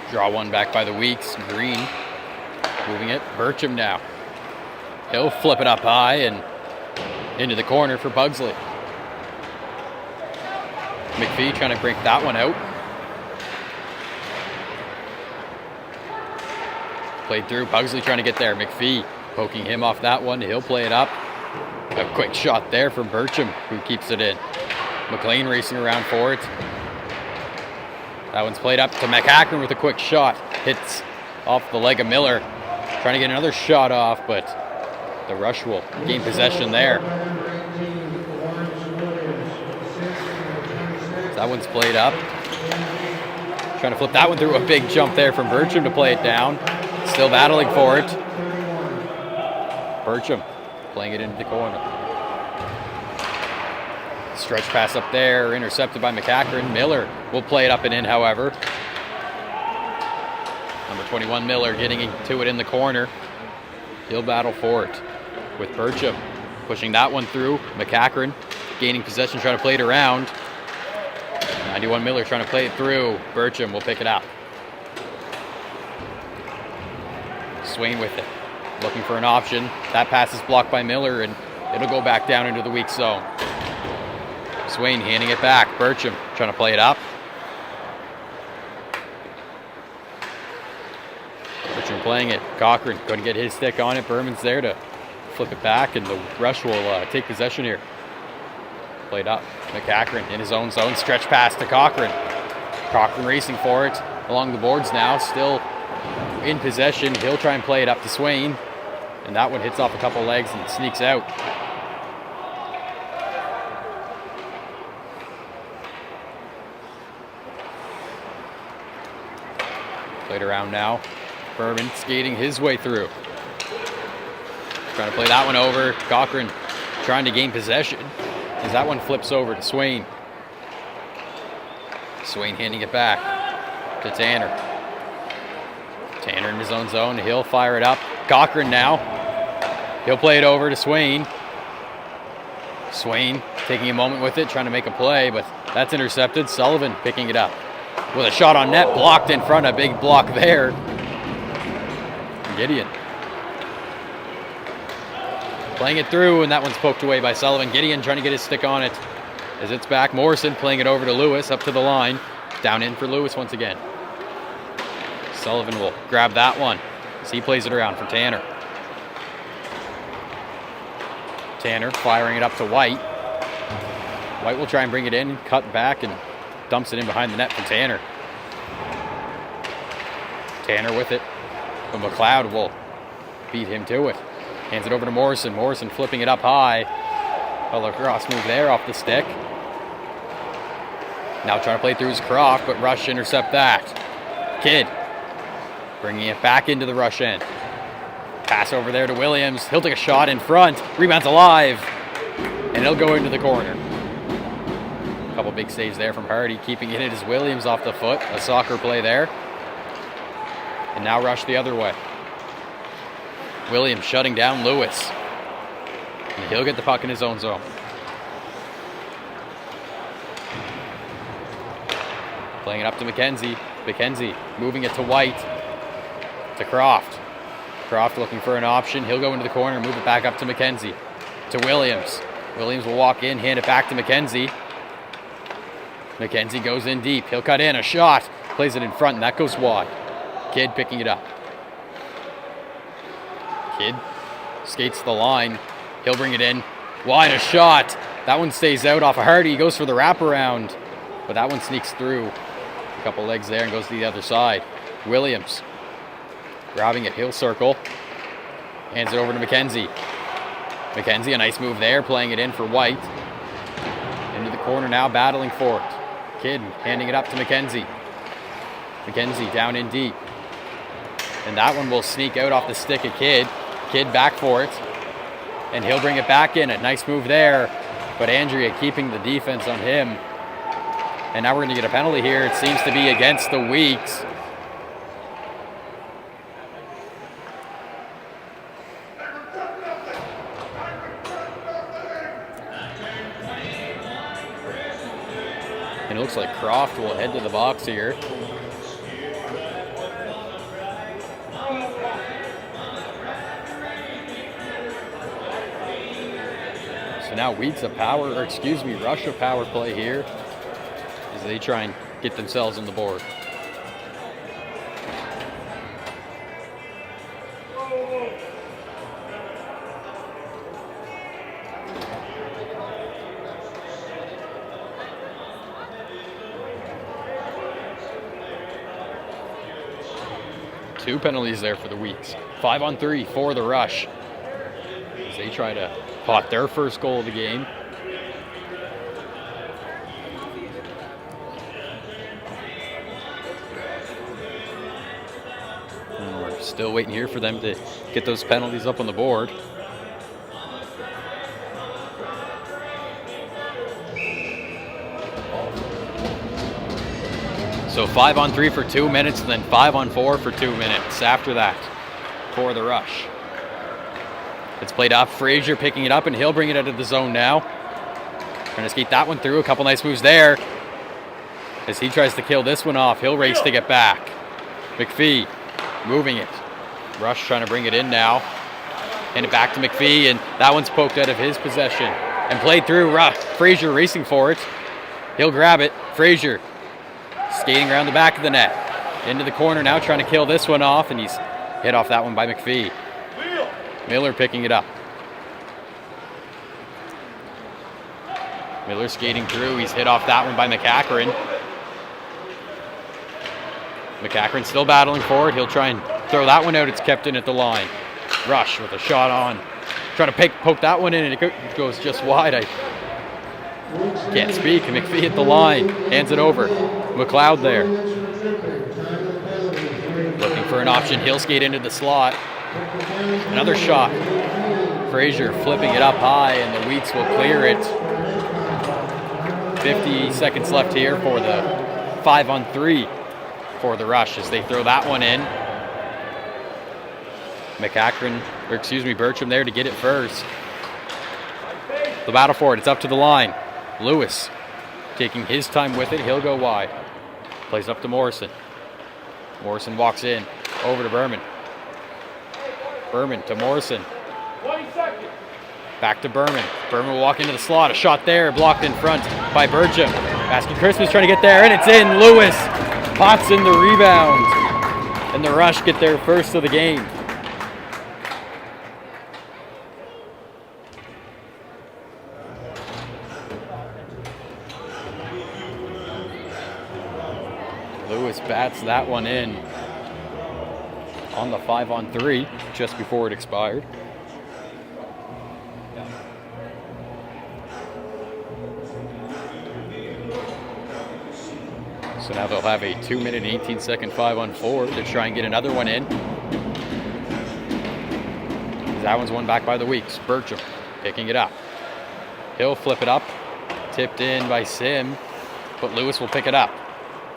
Draw one back by the Weeks. Green moving it. Burcham now. He'll flip it up high and into the corner for Pugsley. McPhee trying to break that one out. Played through. Pugsley trying to get there. McPhee poking him off that one. He'll play it up. A quick shot there from Burcham, who keeps it in. McLean racing around for it. That one's played up to McAkron with a quick shot. Hits off the leg of Miller. Trying to get another shot off, but the Rush will gain possession there. That one's played up. Trying to flip that one through. A big jump there from Burcham to play it down. Still battling for it. Burcham playing it into the corner. Stretch pass up there, intercepted by McAkron. Miller will play it up and in, however. Number 21, Miller, getting to it in the corner. He'll battle for it with Burcham pushing that one through. McAkron gaining possession, trying to play it around. 91, Miller trying to play it through. Burcham will pick it up. Swain with it, looking for an option. That pass is blocked by Miller, and it'll go back down into the weak zone. Swain handing it back. Burcham trying to play it up. Burcham playing it. Cochran couldn't get his stick on it. Berman's there to flip it back, and the Rush will take possession here. Played up. McAkron in his own zone. Stretch pass to Cochran. Cochran racing for it along the boards now. Still in possession. He'll try and play it up to Swain. And that one hits off a couple legs and sneaks out. Played around now. Berman skating his way through. Trying to play that one over. Cochran trying to gain possession as that one flips over to Swain. Swain handing it back to Tanner. Tanner in his own zone. He'll fire it up. Cochran now. He'll play it over to Swain. Swain taking a moment with it, trying to make a play, but that's intercepted. Sullivan picking it up with a shot on net, blocked in front. A big block there. Gideon playing it through, and that one's poked away by Sullivan. Gideon trying to get his stick on it as it's back. Morrison playing it over to Lewis, up to the line. Down in for Lewis once again. Sullivan will grab that one as he plays it around for Tanner. Tanner firing it up to White. White will try and bring it in, cut back, and dumps it in behind the net for Tanner. Tanner with it. But McLeod will beat him to it. Hands it over to Morrison. Morrison flipping it up high. A lacrosse move there off the stick. Now trying to play through his Croft, but Rush intercept that. Kidd bringing it back into the Rush end. Pass over there to Williams. He'll take a shot in front. Rebound's alive. And he'll go into the corner. A couple big saves there from Hardy, keeping it in as Williams off the foot. A soccer play there. And now Rush the other way. Williams shutting down Lewis. And he'll get the puck in his own zone. Playing it up to McKenzie. McKenzie moving it to White. To Croft. Croft looking for an option. He'll go into the corner and move it back up to McKenzie. To Williams. Williams will walk in, hand it back to McKenzie. McKenzie goes in deep. He'll cut in a shot. Plays it in front, and that goes wide. Kidd picking it up. Kidd skates the line. He'll bring it in. Wide a shot. That one stays out off of Hardy. He goes for the wraparound. But that one sneaks through. A couple legs there and goes to the other side. Williams grabbing it. He'll circle. Hands it over to McKenzie. McKenzie, a nice move there. Playing it in for White. Into the corner now, battling for it. Kidd handing it up to McKenzie. McKenzie down in deep. And that one will sneak out off the stick of Kidd. Kidd back for it. And he'll bring it back in. A nice move there. But Andrea keeping the defense on him. And now we're going to get a penalty here. It seems to be against the Weeks. And it looks like Croft will head to the box here. So now Weeks a Rush a power play here as they try and get themselves on the board. Two penalties there for the Weeks. 5-on-3 for the Rush as they try to pot their first goal of the game. And we're still waiting here for them to get those penalties up on the board. So 5-on-3 for 2 minutes, and then 5-on-4 for 2 minutes after that for the Rush. It's played off. Frazier picking it up, and he'll bring it out of the zone now. Trying to skate that one through. A couple nice moves there. As he tries to kill this one off, he'll race to get back. McPhee moving it. Rush trying to bring it in now. Hand it back to McPhee, and that one's poked out of his possession. And played through. Frazier racing for it. He'll grab it. Frazier skating around the back of the net. Into the corner now, trying to kill this one off, and he's hit off that one by McPhee. Miller picking it up. Miller skating through. He's hit off that one by McCachran. McCachran still battling for it. He'll try and throw that one out. It's kept in at the line. Rush with a shot on. Trying to poke that one in, and it goes just wide. I can't speak. McPhee at the line. Hands it over. McLeod there. Looking for an option. He'll skate into the slot. Another shot. Frazier flipping it up high, and the Weeks will clear it. 50 seconds left here for the 5-on-3 for the Rush as they throw that one in. Bertram there to get it first. The battle for it. It's up to the line. Lewis taking his time with it. He'll go wide. Plays up to Morrison. Morrison walks in. Over to Berman. Berman to Morrison. 20 seconds. Back to Berman. Berman will walk into the slot. A shot there, blocked in front by Bertram. Baskin Christmas trying to get there, and it's in. Lewis pots in the rebound. And the Rush get their first of the game. Lewis bats that one in on the 5-on-3 just before it expired. So now they'll have a 2-minute and 18-second 5-on-4 to try and get another one in. That one's won back by the Weeks. Bertram picking it up. He'll flip it up. Tipped in by Sim, but Lewis will pick it up.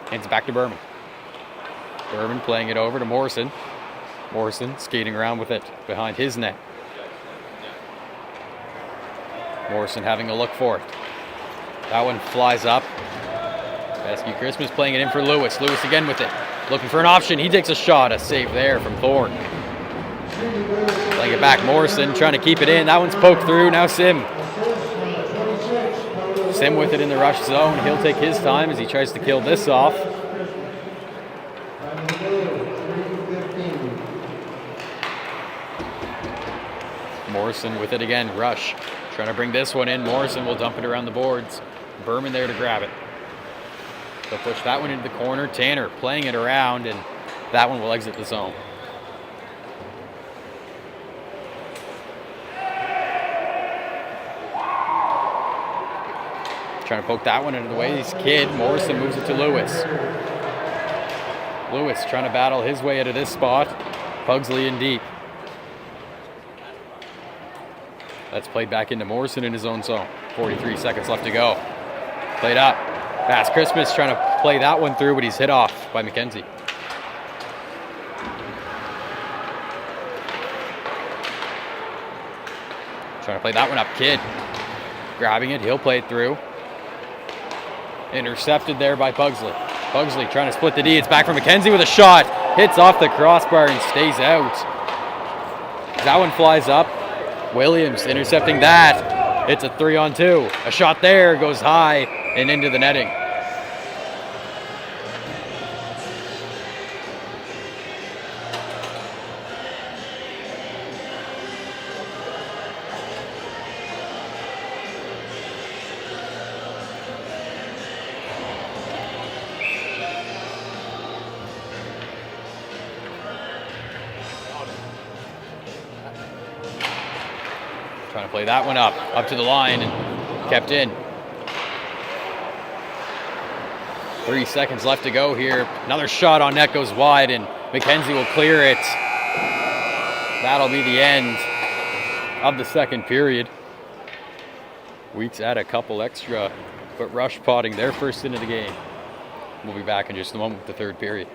Hands it back to Berman. Berman playing it over to Morrison. Morrison skating around with it behind his net. Morrison having a look for it. That one flies up. Pesky Christmas playing it in for Lewis. Lewis again with it. Looking for an option. He takes a shot. A save there from Thorne. Playing it back. Morrison trying to keep it in. That one's poked through. Now Sim. Sim with it in the Rush zone. He'll take his time as he tries to kill this off. Morrison with it again. Rush trying to bring this one in. Morrison will dump it around the boards. Berman there to grab it. They'll push that one into the corner. Tanner playing it around, and that one will exit the zone. Trying to poke that one into the way. He's Kidd. Morrison moves it to Lewis. Lewis trying to battle his way out of this spot. Pugsley in deep. That's played back into Morrison in his own zone. 43 seconds left to go. Played up. Fast Christmas trying to play that one through, but he's hit off by McKenzie. Trying to play that one up. Kidd grabbing it. He'll play it through. Intercepted there by Pugsley. Pugsley trying to split the D. It's back from McKenzie with a shot. Hits off the crossbar and stays out. That one flies up. Williams intercepting that. It's a 3-on-2. A shot there goes high and into the netting. Trying to play that one up to the line, and kept in. 3 seconds left to go here. Another shot on net goes wide, and McKenzie will clear it. That'll be the end of the second period. Weeks add a couple extra, but Rush potting their first into the game. We'll be back in just a moment with the third period.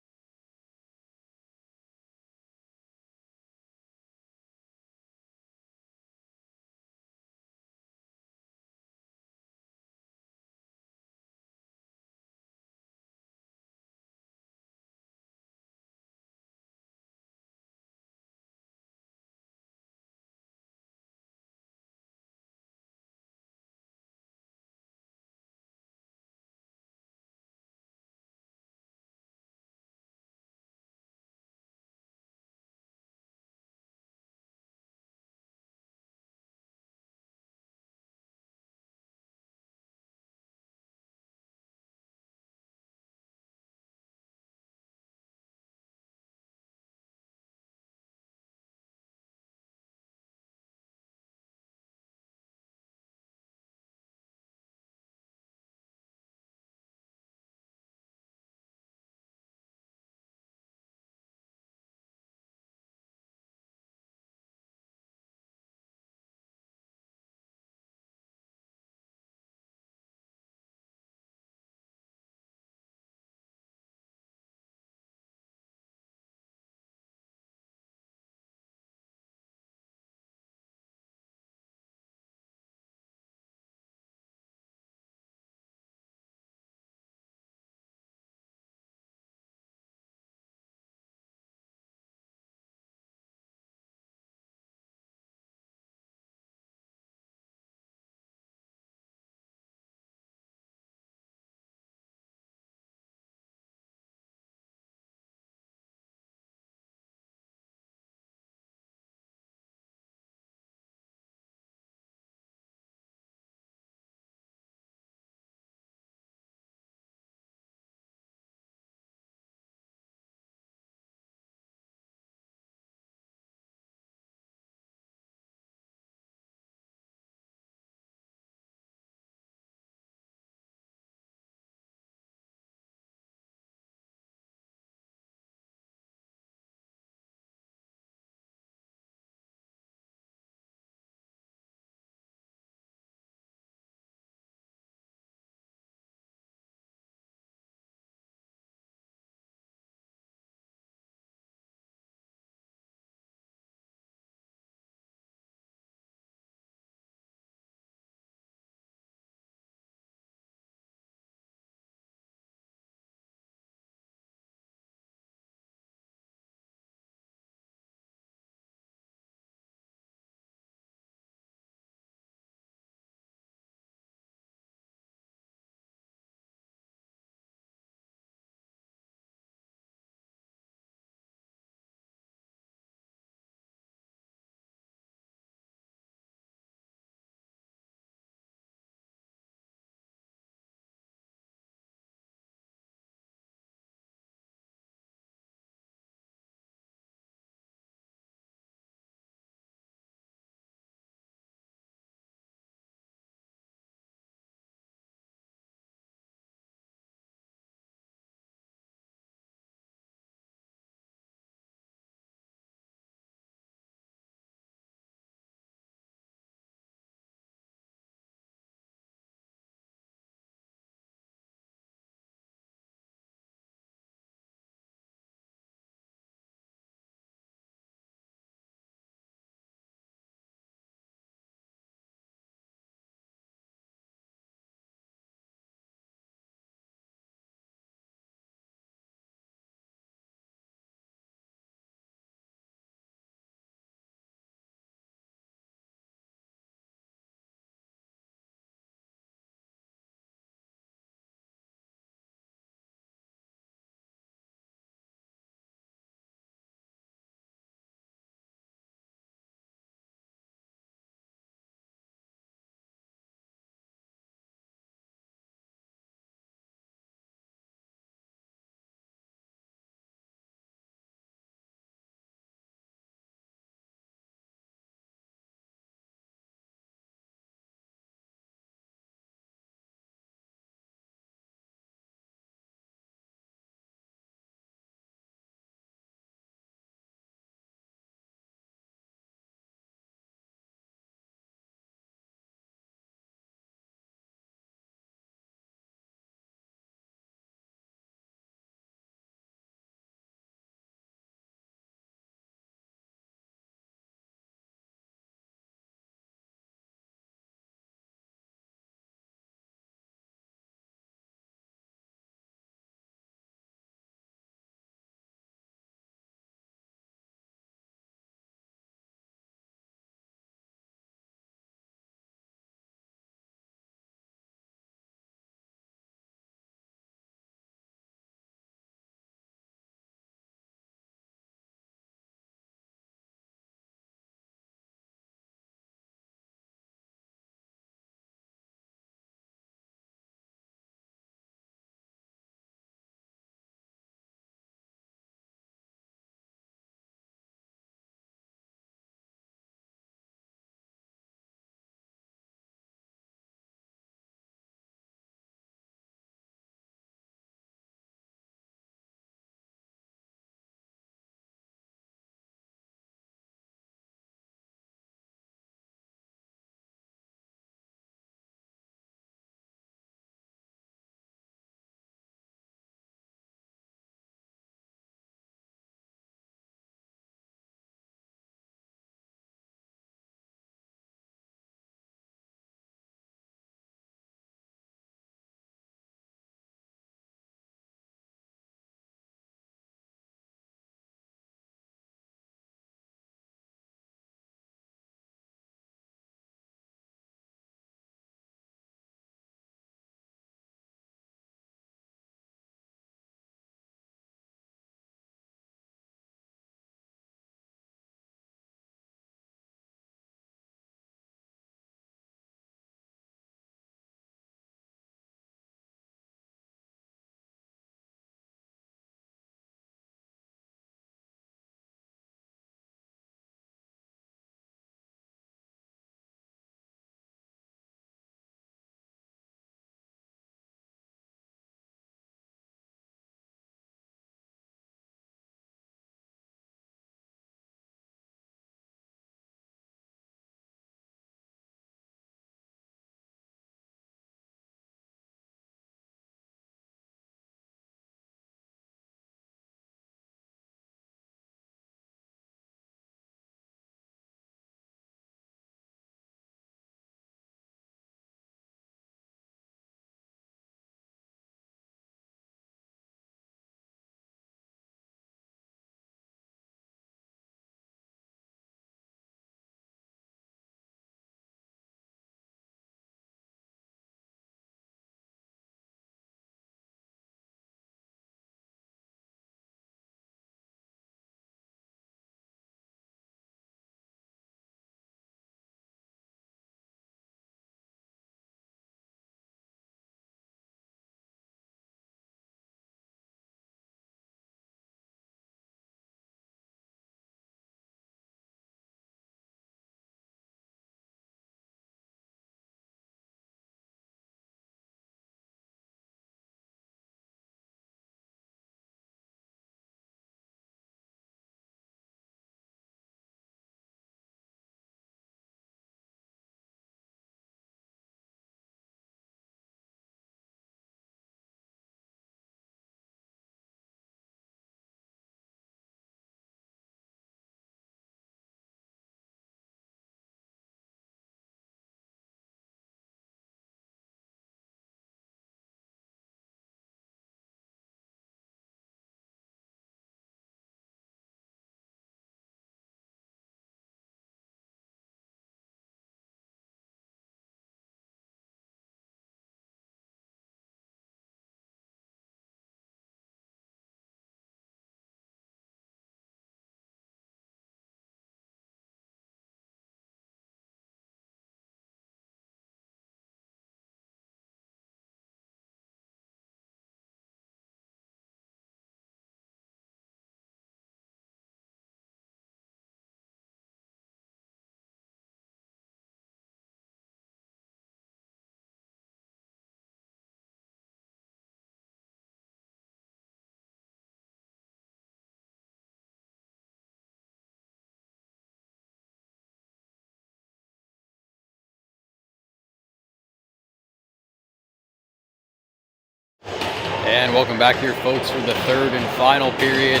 And welcome back here, folks, for the third and final period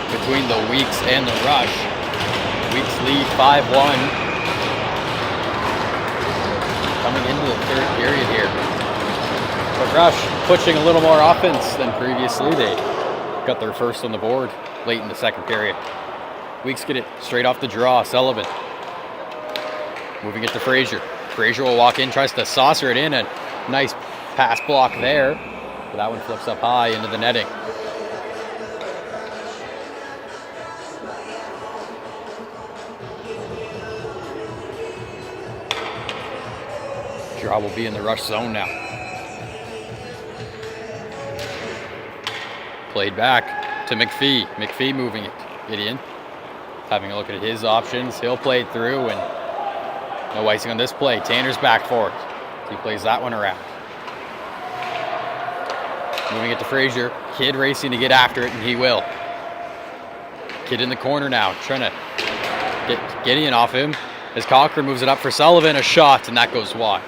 between the Weeks and the Rush. Weeks lead 5-1. Coming into the third period here. But Rush pushing a little more offense than previously. They got their first on the board late in the second period. Weeks get it straight off the draw. Sullivan moving it to Frazier. Frazier will walk in, tries to saucer it in. A nice pass block there. But that one flips up high into the netting. Draw will be in the Rush zone now. Played back to McPhee. McPhee moving it. Gideon having a look at his options. He'll play it through, and no icing on this play. Tanner's back for it. He plays that one around. Moving it to Frazier. Kidd racing to get after it, and he will. Kidd in the corner now, trying to get Gideon off him. As Cochran moves it up for Sullivan, a shot, and that goes wide.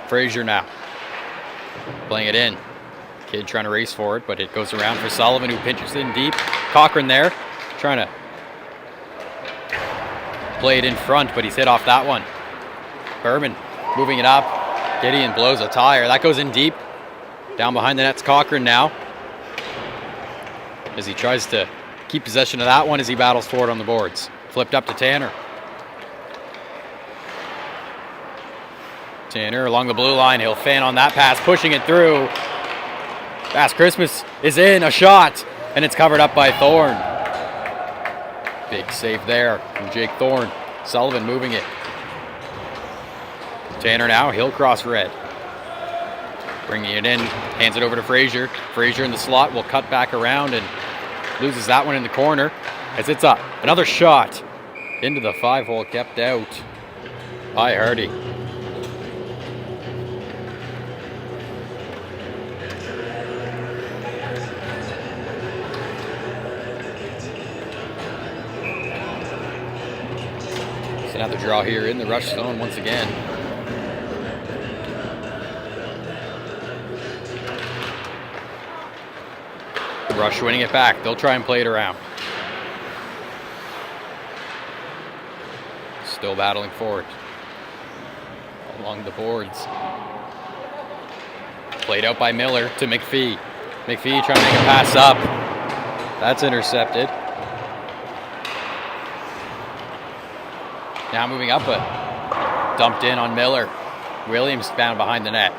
Frazier now. Playing it in. Kidd trying to race for it, but it goes around for Sullivan, who pinches in deep. Cochran there, trying to play it in front, but he's hit off that one. Berman moving it up. Gideon blows a tire. That goes in deep. Down behind the net's Cochran now, as he tries to keep possession of that one as he battles forward on the boards. Flipped up to Tanner. Tanner along the blue line. He'll fan on that pass, pushing it through. Fast Christmas is in, a shot, and it's covered up by Thorne. Big save there from Jake Thorne. Sullivan moving it. Tanner now, he'll cross red. Bringing it in, hands it over to Frazier. Frazier in the slot will cut back around and loses that one in the corner as it's up. Another shot into the 5-hole, kept out by Hardy. So another draw here in the Rush zone once again. Rush winning it back. They'll try and play it around. Still battling for it. Along the boards. Played out by Miller to McPhee. McPhee trying to make a pass up. That's intercepted. Now moving up, but dumped in on Miller. Williams down behind the net.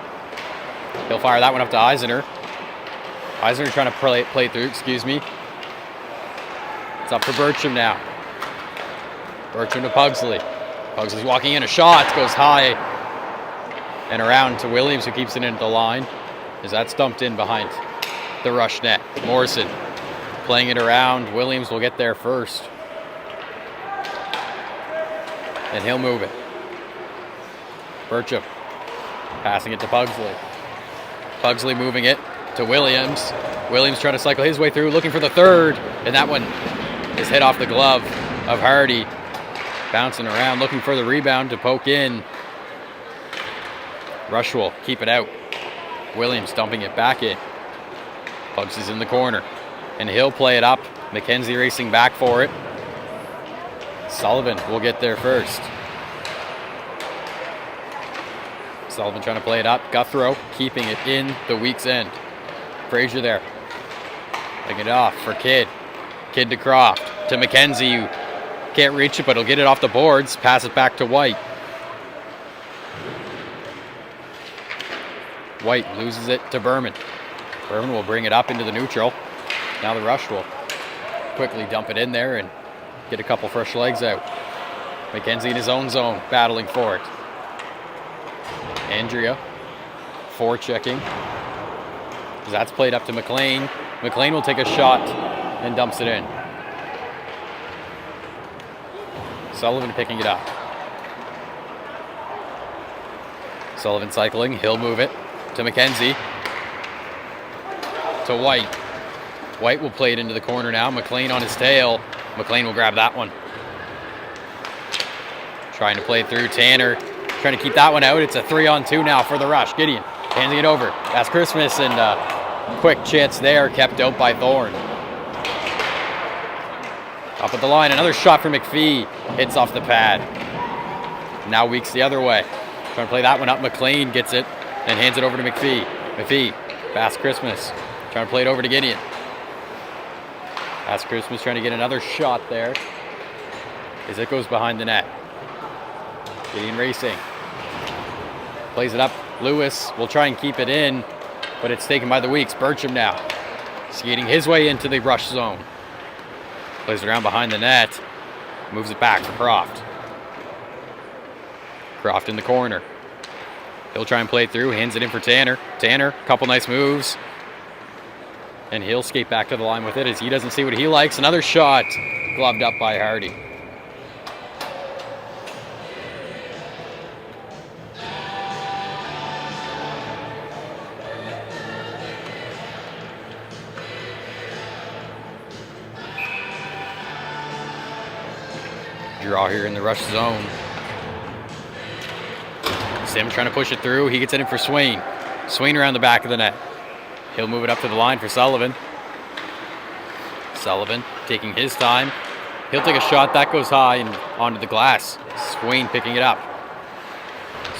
He'll fire that one up to Eisner. Eisner trying to play through, excuse me. It's up for Bertram now. Bertram to Pugsley. Pugsley's walking in, a shot, goes high and around to Williams, who keeps it into the line, as that's dumped in behind the Rush net. Morrison playing it around. Williams will get there first. And he'll move it. Bertram passing it to Pugsley. Pugsley moving it to Williams. Williams trying to cycle his way through, looking for the third, and that one is hit off the glove of Hardy. Bouncing around, looking for the rebound to poke in. Rush will keep it out. Williams dumping it back in. Pugs is in the corner, and he'll play it up. McKenzie racing back for it. Sullivan will get there first. Sullivan trying to play it up. Guthrow keeping it in the Weeks end. Frazier there. Taking it off for Kidd. Kidd to Croft. To McKenzie, who can't reach it, but he'll get it off the boards. Pass it back to White. White loses it to Berman. Berman will bring it up into the neutral. Now the Rush will quickly dump it in there and get a couple fresh legs out. McKenzie in his own zone, battling for it. Andrea forechecking. That's played up to McLean. McLean will take a shot and dumps it in. Sullivan picking it up. Sullivan cycling. He'll move it to McKenzie. To White. White will play it into the corner now. McLean on his tail. McLean will grab that one. Trying to play through Tanner. Trying to keep that one out. It's a 3-on-2 now for the Rush. Gideon handing it over. That's Christmas, and quick chance there, kept out by Thorne. Up at the line, another shot for McPhee. Hits off the pad. Now Weeks the other way. Trying to play that one up. McLean gets it and hands it over to McPhee. McPhee, Fast Christmas. Trying to play it over to Gideon. Fast Christmas trying to get another shot there as it goes behind the net. Gideon racing. Plays it up. Lewis will try and keep it in, but it's taken by the Weeks. Bertram now skating his way into the rush zone. Plays it around behind the net. Moves it back for Croft. Croft in the corner. He'll try and play it through. Hands it in for Tanner. Tanner, couple nice moves. And he'll skate back to the line with it as he doesn't see what he likes. Another shot gloved up by Hardy. Draw here in the rush zone. Sim trying to push it through. He gets it in for Swain. Swain around the back of the net. He'll move it up to the line for Sullivan. Sullivan taking his time. He'll take a shot. That goes high and onto the glass. Swain picking it up.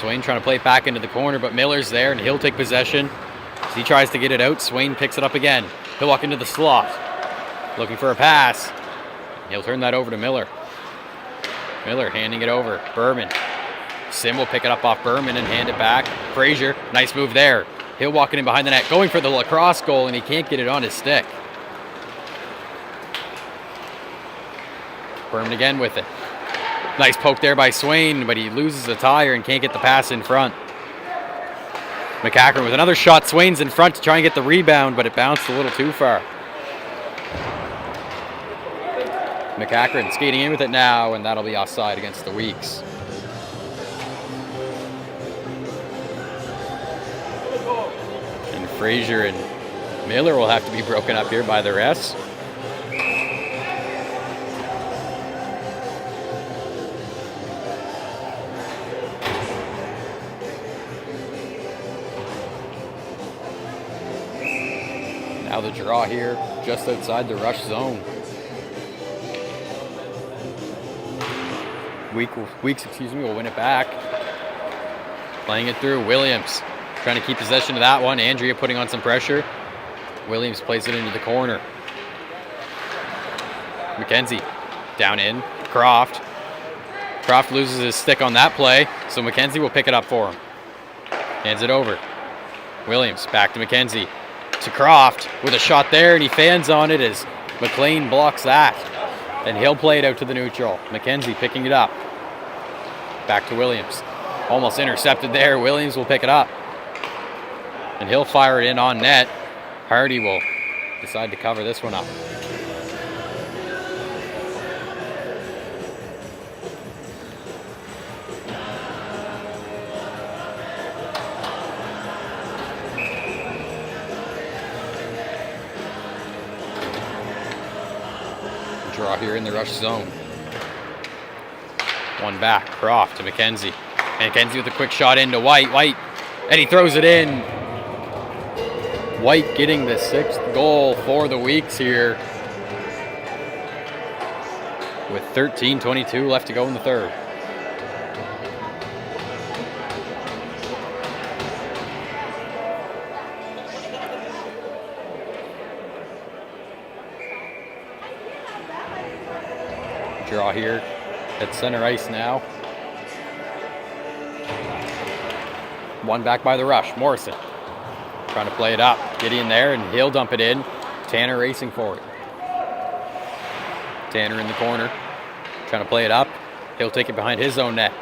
Swain trying to play it back into the corner, but Miller's there, and he'll take possession. As he tries to get it out, Swain picks it up again. He'll walk into the slot. Looking for a pass. He'll turn that over to Miller. Miller handing it over. Berman. Sim will pick it up off Berman and hand it back. Frazier, nice move there. He'll walk it in behind the net, going for the lacrosse goal, and he can't get it on his stick. Berman again with it. Nice poke there by Swain, but he loses the tire and can't get the pass in front. McCackern with another shot. Swain's in front to try and get the rebound, but it bounced a little too far. McCackern skating in with it now, and that'll be offside against the Weeks. And Frazier and Miller will have to be broken up here by the refs. Now the draw here, just outside the rush zone. Weeks, will win it back. Playing it through. Williams trying to keep possession of that one. Andrea putting on some pressure. Williams plays it into the corner. McKenzie down in. Croft. Croft loses his stick on that play, so McKenzie will pick it up for him. Hands it over. Williams back to McKenzie. To Croft with a shot there, and he fans on it as McLean blocks that. And he'll play it out to the neutral. McKenzie picking it up. Back to Williams. Almost intercepted there. Williams will pick it up. And he'll fire it in on net. Hardy will decide to cover this one up. Draw here in the rush zone. One back, Croft to McKenzie. And McKenzie with a quick shot into White. White, and he throws it in. White getting the 6th goal for the Weeks here. With 13:22 left to go in the third. Draw here at center ice now. One back by the rush. Morrison trying to play it up. Gideon there, and he'll dump it in. Tanner racing for it. Tanner in the corner trying to play it up. He'll take it behind his own net.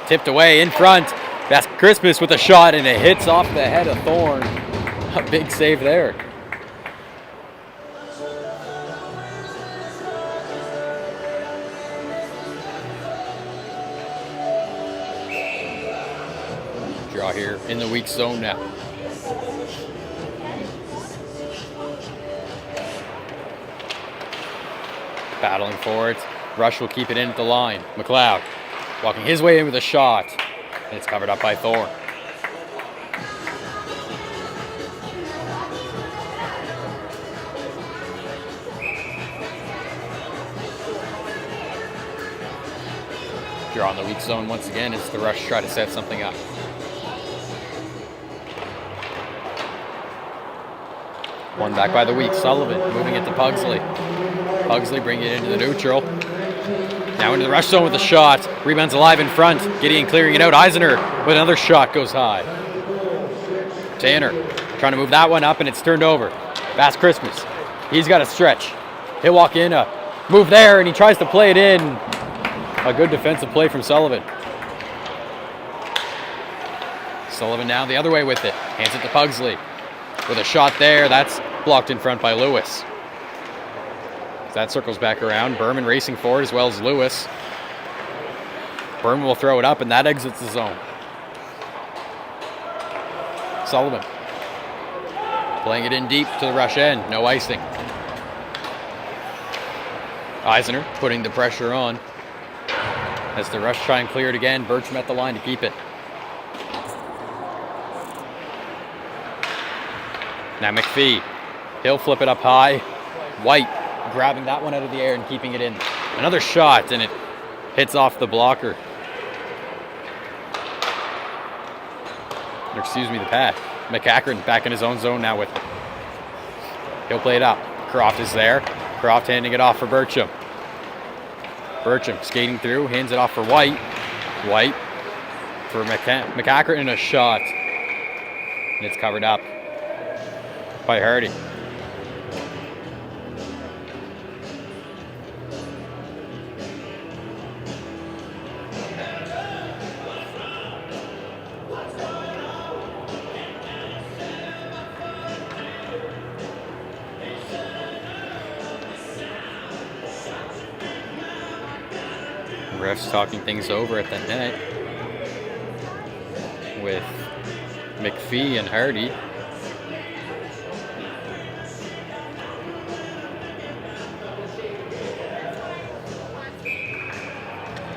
Tipped away in front. That's Christmas with a shot, and it hits off the head of Thorne. A big save there. Draw here in the weak zone now. Battling for it. Rush will keep it in at the line. McLeod walking his way in with a shot. And it's covered up by Thorne. Draw in the weak zone once again as the Rush try to set something up. One back by the weak. Sullivan moving it to Pugsley. Pugsley bringing it into the neutral. Now into the Rush zone with a shot. Rebounds alive in front. Gideon clearing it out. Eisner with another shot goes high. Tanner trying to move that one up, and it's turned over. Fast Christmas. He's got a stretch. He'll walk in, move there, and he tries to play it in. A good defensive play from Sullivan. Sullivan now the other way with it. Hands it to Pugsley. With a shot there, that's blocked in front by Lewis. That circles back around. Berman racing forward as well as Lewis. Berman will throw it up, and that exits the zone. Sullivan playing it in deep to the Rush end. No icing. Eisner putting the pressure on as the Rush try and clear it again. Bertram at the line to keep it. Now McPhee. He'll flip it up high. White grabbing that one out of the air and keeping it in. Another shot, and it hits off the blocker. Or excuse me, the pad. McCackern back in his own zone now with it. He'll play it up. Croft is there. Croft handing it off for Bertram. Bertram skating through, hands it off for White. White for McCackern in a shot. And it's covered up by Hardy. Refs talking things over at the net with McPhee and Hardy.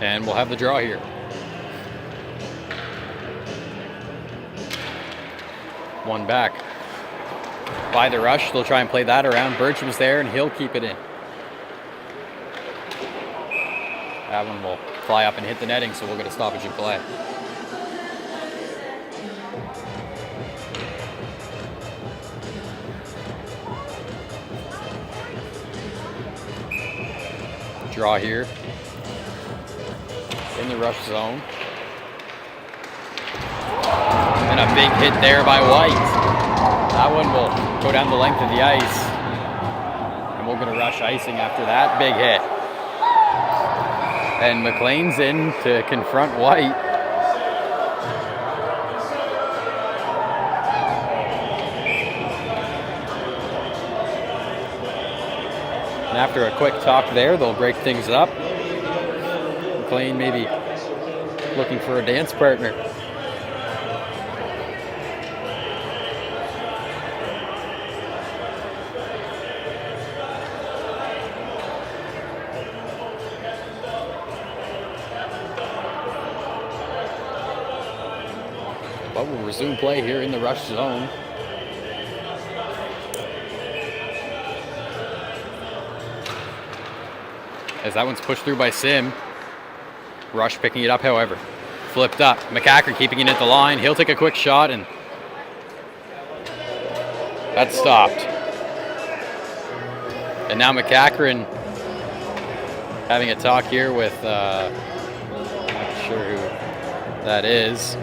And we'll have the draw here. One back by the Rush. They'll try and play that around. Bertram's there, and he'll keep it in. That one will fly up and hit the netting, so we'll get a stoppage in play. Draw here in the Rush zone. And a big hit there by White. That one will go down the length of the ice. And we'll get a Rush icing after that big hit. And McLean's in to confront White. And after a quick talk there, they'll break things up. McLean maybe looking for a dance partner. But we'll resume play here in the Rush zone. As that one's pushed through by Sim. Rush picking it up, however. Flipped up. McCackern keeping it at the line. He'll take a quick shot, and that's stopped. And now McCackern having a talk here with, I'm not sure who that is.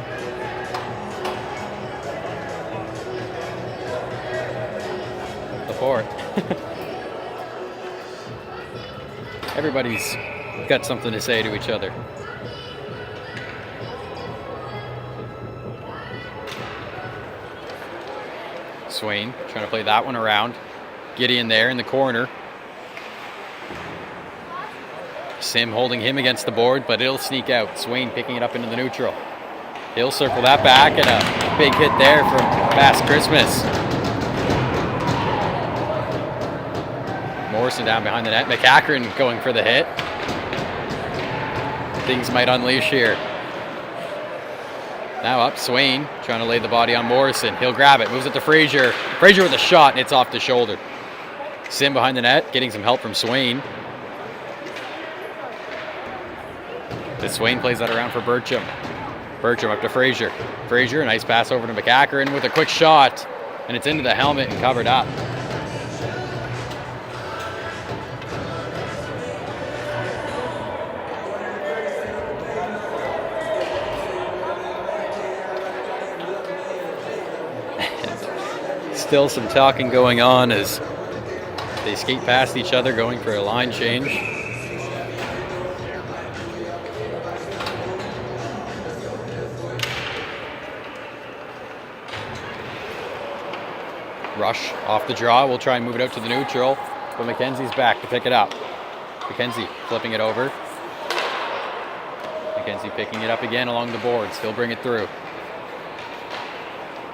Fort. Everybody's got something to say to each other. Swain trying to play that one around. Gideon there in the corner. Sim holding him against the board, but it'll sneak out. Swain picking it up into the neutral. He'll circle that back, and a big hit there from Fast Christmas. Morrison down behind the net. McCackern going for the hit. Things might unleash here. Now up, Swain trying to lay the body on Morrison. He'll grab it, moves it to Frazier. Frazier with a shot, and it's off the shoulder. Sim behind the net, getting some help from Swain. As Swain plays that around for Bertram. Bertram up to Frazier. Frazier, a nice pass over to McCackern with a quick shot. And it's into the helmet and covered up. Still some talking going on as they skate past each other, going for a line change. Rush off the draw. We'll try and move it out to the neutral, but McKenzie's back to pick it up. McKenzie flipping it over. McKenzie picking it up again along the boards. He'll bring it through.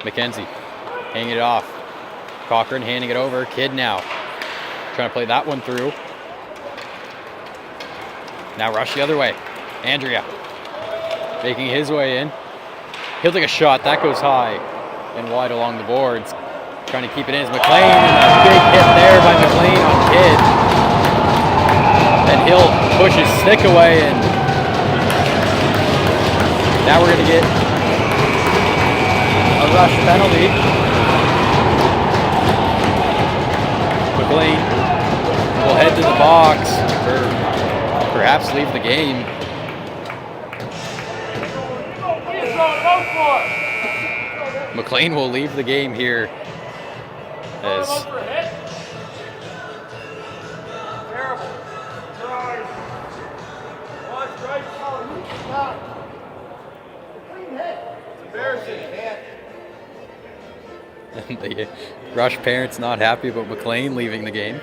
McKenzie hanging it off. Cochran handing it over. Kidd now trying to play that one through. Now Rush the other way. Andrea making his way in. He'll take a shot. That goes high and wide along the boards. Trying to keep it in is McLean, and a big hit there by McLean on Kidd. And he'll push his stick away, and now we're going to get a Rush penalty. McLean will head to the box or perhaps leave the game. McLean will leave the game here as and the Rush parents not happy about McLean leaving the game.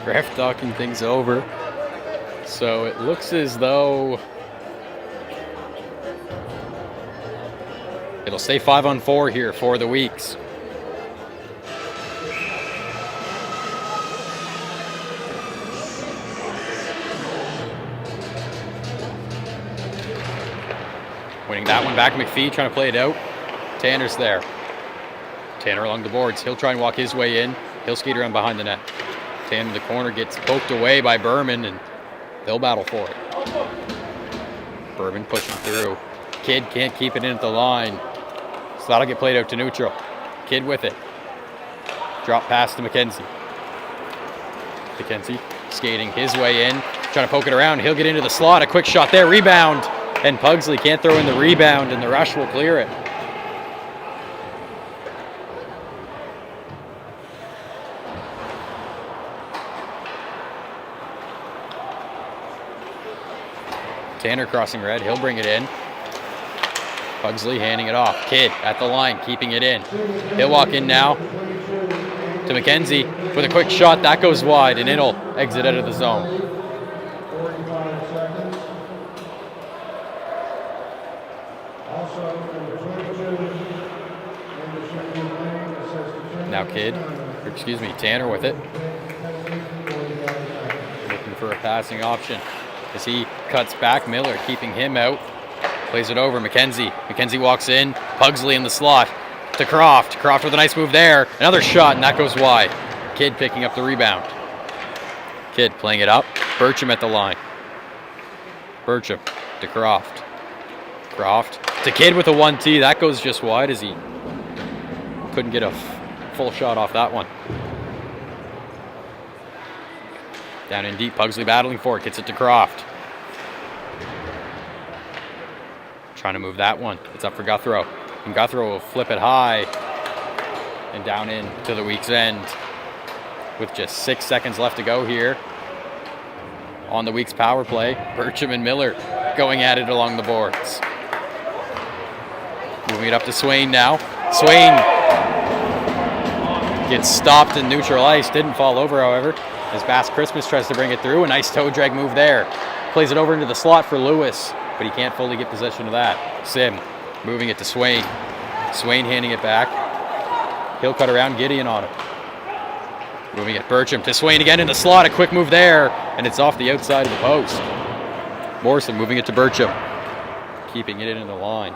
Ref talking things over. So it looks as though it'll stay 5-on-4 here for the Weeks. Winning that one back. McPhee trying to play it out. Tanner's there. Tanner along the boards. He'll try and walk his way in. He'll skate around behind the net. Tanner in the corner gets poked away by Berman, and they'll battle for it. Berman pushing through. Kidd can't keep it in at the line, so that'll get played out to neutral. Kidd with it. Drop pass to McKenzie. McKenzie skating his way in, trying to poke it around. He'll get into the slot. A quick shot there. Rebound. And Pugsley can't throw in the rebound, and the Rush will clear it. Tanner crossing red. He'll bring it in. Pugsley handing it off. Kidd at the line, keeping it in. He'll walk in now to McKenzie with a quick shot. That goes wide, and it'll exit out of the zone. 45 seconds. Also, number 22, Now Tanner with it. Looking for a passing option as he cuts back. Miller keeping him out. Plays it over. McKenzie. McKenzie walks in. Pugsley in the slot to Croft. Croft with a nice move there. Another shot, and that goes wide. Kidd picking up the rebound. Kidd playing it up. Bertram at the line. Bertram to Croft. Croft to Kidd with a 1T. That goes just wide as he couldn't get a full shot off that one. Down in deep, Pugsley battling for it, gets it to Croft. Trying to move that one. It's up for Guthrow. And Guthrow will flip it high and down in to the Week's end. With just 6 seconds left to go here on the Week's power play. Bertram and Miller going at it along the boards. Moving it up to Swain now. Swain gets stopped in neutral ice. Didn't fall over, however, as Bass Christmas tries to bring it through. A nice toe drag move there. Plays it over into the slot for Lewis. but he can't fully get possession of that. Sim moving it to Swain. Swain handing it back. He'll cut around, Gideon on him. Moving it, Bertram to Swain again in the slot. A quick move there, and it's off the outside of the post. Morrison moving it to Bertram. Keeping it in the line.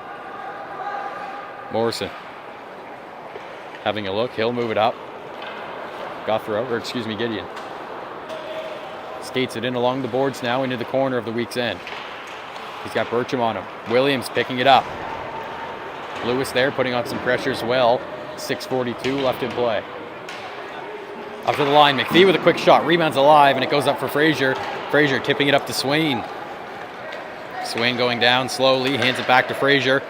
Morrison having a look. He'll move it up. Gideon. Skates it in along the boards now into the corner of the week's end. He's got Bertram on him. Williams picking it up. Lewis there putting on some pressure as well. 6:42 left in play. Up to the line, McPhee with a quick shot. Rebound's alive, and it goes up for Frazier. Frazier tipping it up to Swain. Swain going down slowly, hands it back to Frazier.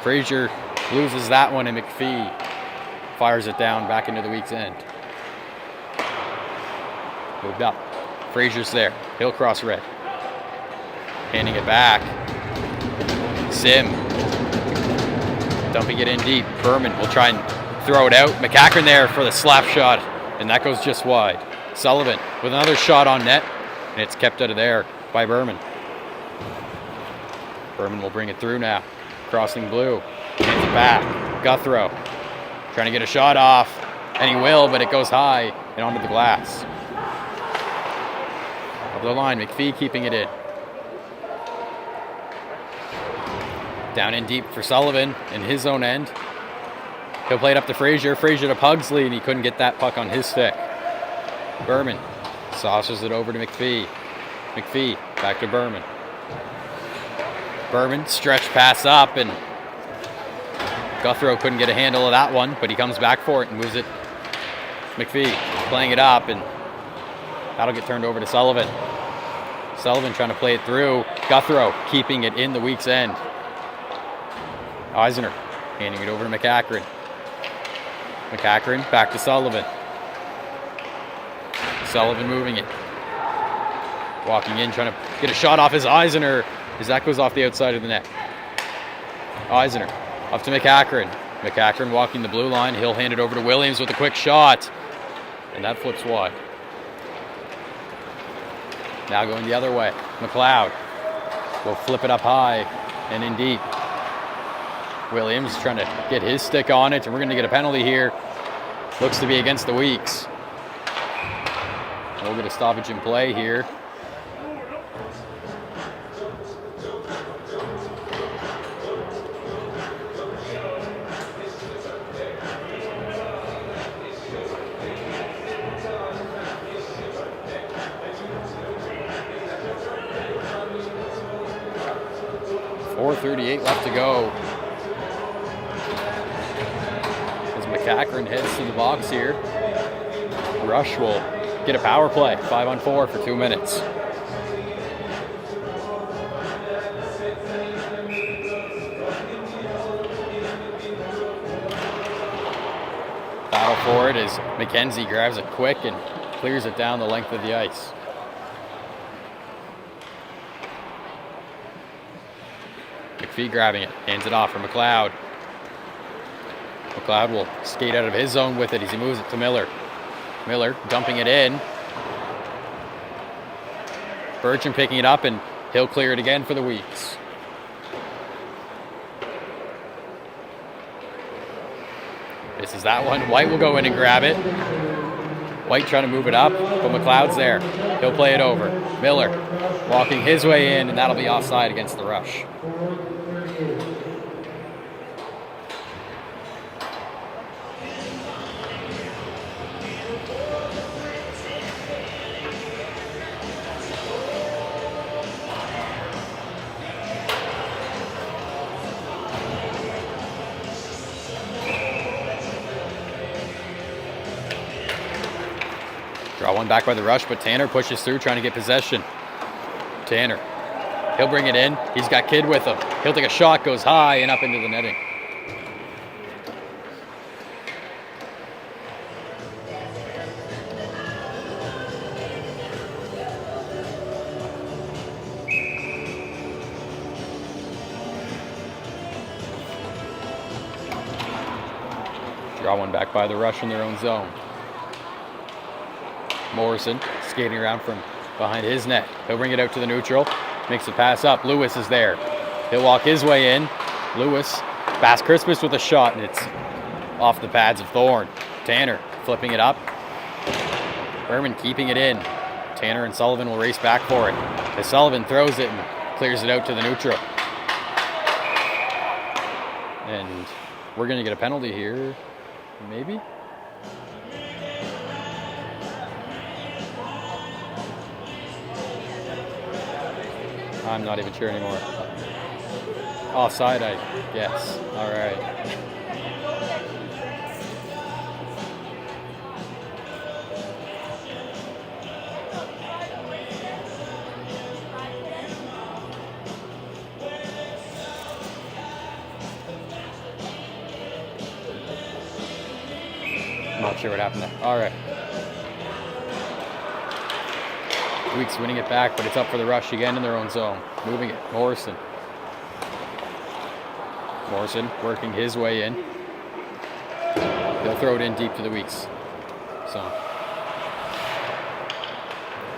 Frazier loses that one, and McPhee fires it down back into the week's end. Moved up. Frazier's there. He'll cross red. Handing it back. Sim. Dumping it in deep. Berman will try and throw it out. McCackern there for the slap shot, and that goes just wide. Sullivan with another shot on net, and it's kept out of there by Berman. Berman will bring it through now. Crossing blue. Hands it back. Guthrow trying to get a shot off, and he will, but it goes high and onto the glass. Up the line, McPhee keeping it in. Down in deep for Sullivan in his own end. He'll play it up to Frazier. Frazier to Pugsley, and he couldn't get that puck on his stick. Berman saucers it over to McPhee. McPhee back to Berman. Berman stretch pass up, and Guthrow couldn't get a handle of that one, but he comes back for it and moves it. McPhee playing it up, and that'll get turned over to Sullivan. Sullivan trying to play it through. Guthrow keeping it in the week's end. Eisner handing it over to McCackern. McCackern back to Sullivan. Sullivan moving it. Walking in, trying to get a shot off his Eisner, as that goes off the outside of the net. Eisner up to McCackern. McCackern walking the blue line. He'll hand it over to Williams with a quick shot, and that flips wide. Now going the other way. McLeod will flip it up high and in deep. Williams trying to get his stick on it, and we're going to get a penalty here. Looks to be against the Weeks. We'll get a stoppage in play here. .4:38 left to go. McCackern heads to the box here. Rush will get a power play, 5-on-4 for 2 minutes. Battle for it as McKenzie grabs it quick and clears it down the length of the ice. McPhee grabbing it, hands it off for McLeod. McLeod will skate out of his zone with it as he moves it to Miller. Miller dumping it in. Bertram picking it up, and he'll clear it again for the Weeks. This is that one. White will go in and grab it. White trying to move it up, but McLeod's there. He'll play it over. Miller walking his way in, and that'll be offside against the Rush. Draw one back by the Rush, but Tanner pushes through trying to get possession. Tanner, he'll bring it in. He's got Kidd with him. He'll take a shot, goes high and up into the netting. Draw one back by the Rush in their own zone. Morrison skating around from behind his net. He'll bring it out to the neutral. Makes the pass up. Lewis is there. He'll walk his way in. Lewis, Bass Christmas with a shot, and it's off the pads of Thorne. Tanner flipping it up. Berman keeping it in. Tanner and Sullivan will race back for it. As Sullivan throws it and clears it out to the neutral. And we're going to get a penalty here, maybe? I'm not even sure anymore. Offside, I guess. All right. Not sure what happened there. All right. Weeks winning it back, but it's up for the rush again in their own zone. Moving it. Morrison working his way in. He'll throw it in deep to the Weeks. So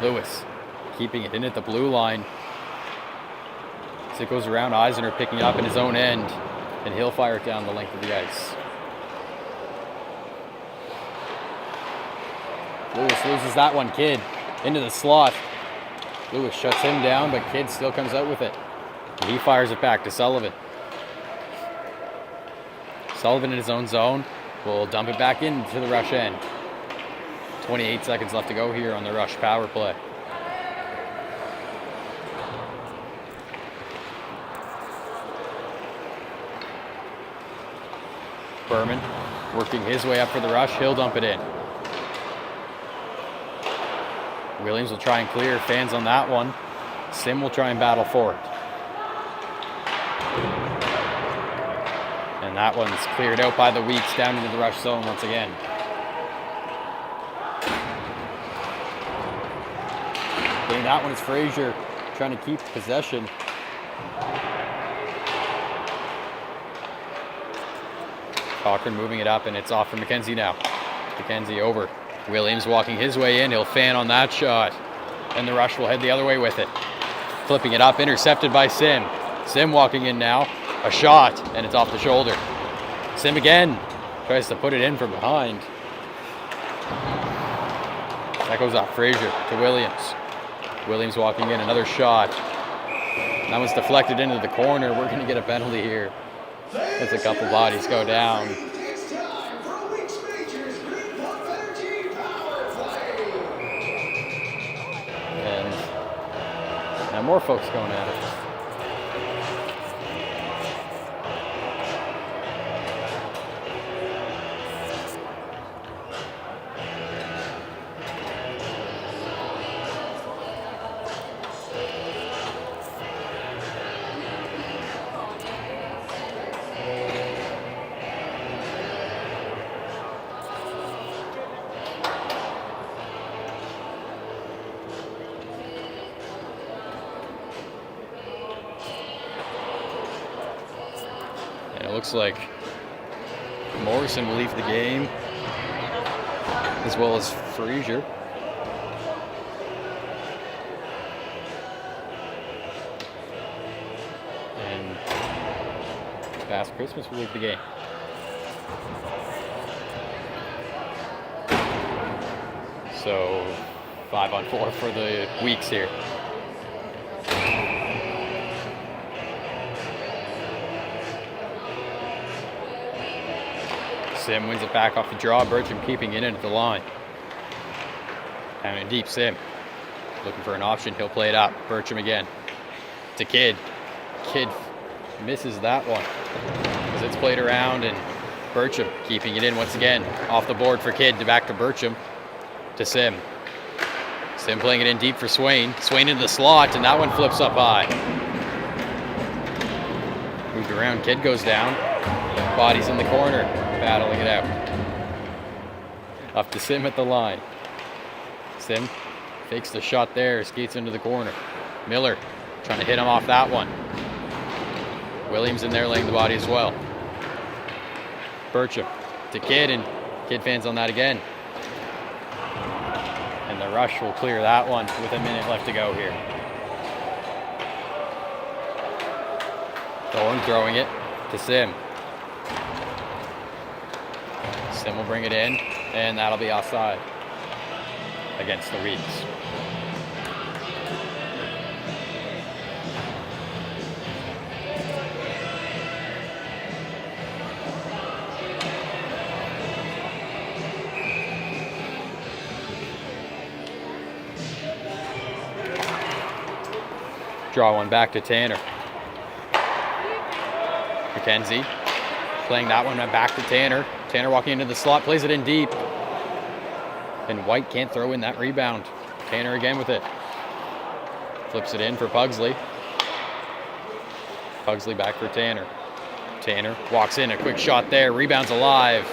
Lewis keeping it in at the blue line. As it goes around, Eisner picking it up in his own end, and he'll fire it down the length of the ice. Lewis loses that one. Kidd into the slot. Lewis shuts him down, but Kidd still comes out with it. And he fires it back to Sullivan. Sullivan in his own zone will dump it back into the rush end. 28 seconds left to go here on the rush power play. Berman working his way up for the rush. He'll dump it in. Williams will try and clear. Fans on that one. Sim will try and battle for it. And that one's cleared out by the Weeks down into the rush zone once again. Getting that one is Frazier trying to keep possession. Cochran moving it up, and it's off for McKenzie now. McKenzie over. Williams walking his way in. He'll fan on that shot. And the rush will head the other way with it. Flipping it up, intercepted by Sim. Sim walking in now. A shot, and it's off the shoulder. Sim again. Tries to put it in from behind. That goes off Frazier to Williams. Williams walking in, another shot. That one's deflected into the corner. We're going to get a penalty here. As a couple bodies go down. And more folks going at it. Looks like Morrison will leave the game, as well as Frazier. And Bass Christmas will leave the game. So 5-on-4 for the Weeks here. Sim wins it back off the draw. Bertram keeping it in at the line. Down in deep, Sim. Looking for an option. He'll play it up. Bertram again. To Kidd. Kidd misses that one. As it's played around, and Bertram keeping it in once again. Off the board for Kidd. Back to Bertram. To Sim. Sim playing it in deep for Swain. Swain into the slot, and that one flips up high. Moved around. Kidd goes down. Bodies in the corner. Battling it out. Up to Sim at the line. Sim fakes the shot there, skates into the corner. Miller trying to hit him off that one. Williams in there laying the body as well. Bertram to Kidd, and Kidd fans on that again. And the rush will clear that one with a minute left to go here. Thorne throwing it to Sim. Sim will bring it in, and that'll be offside against the Weeks. Draw one back to Tanner. McKenzie playing that one back to Tanner. Tanner walking into the slot, plays it in deep. And White can't throw in that rebound. Tanner again with it. Flips it in for Pugsley. Pugsley back for Tanner. Tanner walks in, a quick shot there. Rebound's alive.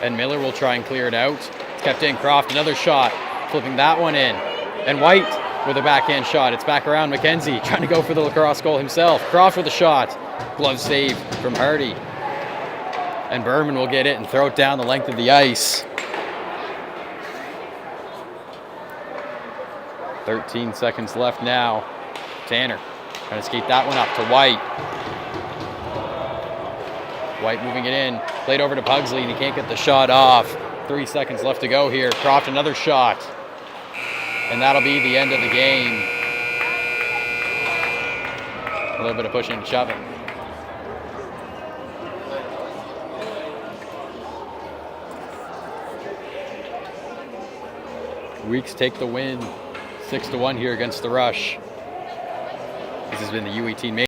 And Miller will try and clear it out. It's kept in. Croft, another shot. Flipping that one in. And White with a backhand shot. It's back around McKenzie, trying to go for the lacrosse goal himself. Croft with a shot. Glove save from Hardy. And Berman will get it and throw it down the length of the ice. 13 seconds left now. Tanner trying to skate that one up to White. White moving it in. Played over to Pugsley, and he can't get the shot off. 3 seconds left to go here. Croft another shot. And that'll be the end of the game. A little bit of pushing and shoving. Weeks take the win, 6-1 here against the Rush. This has been the U18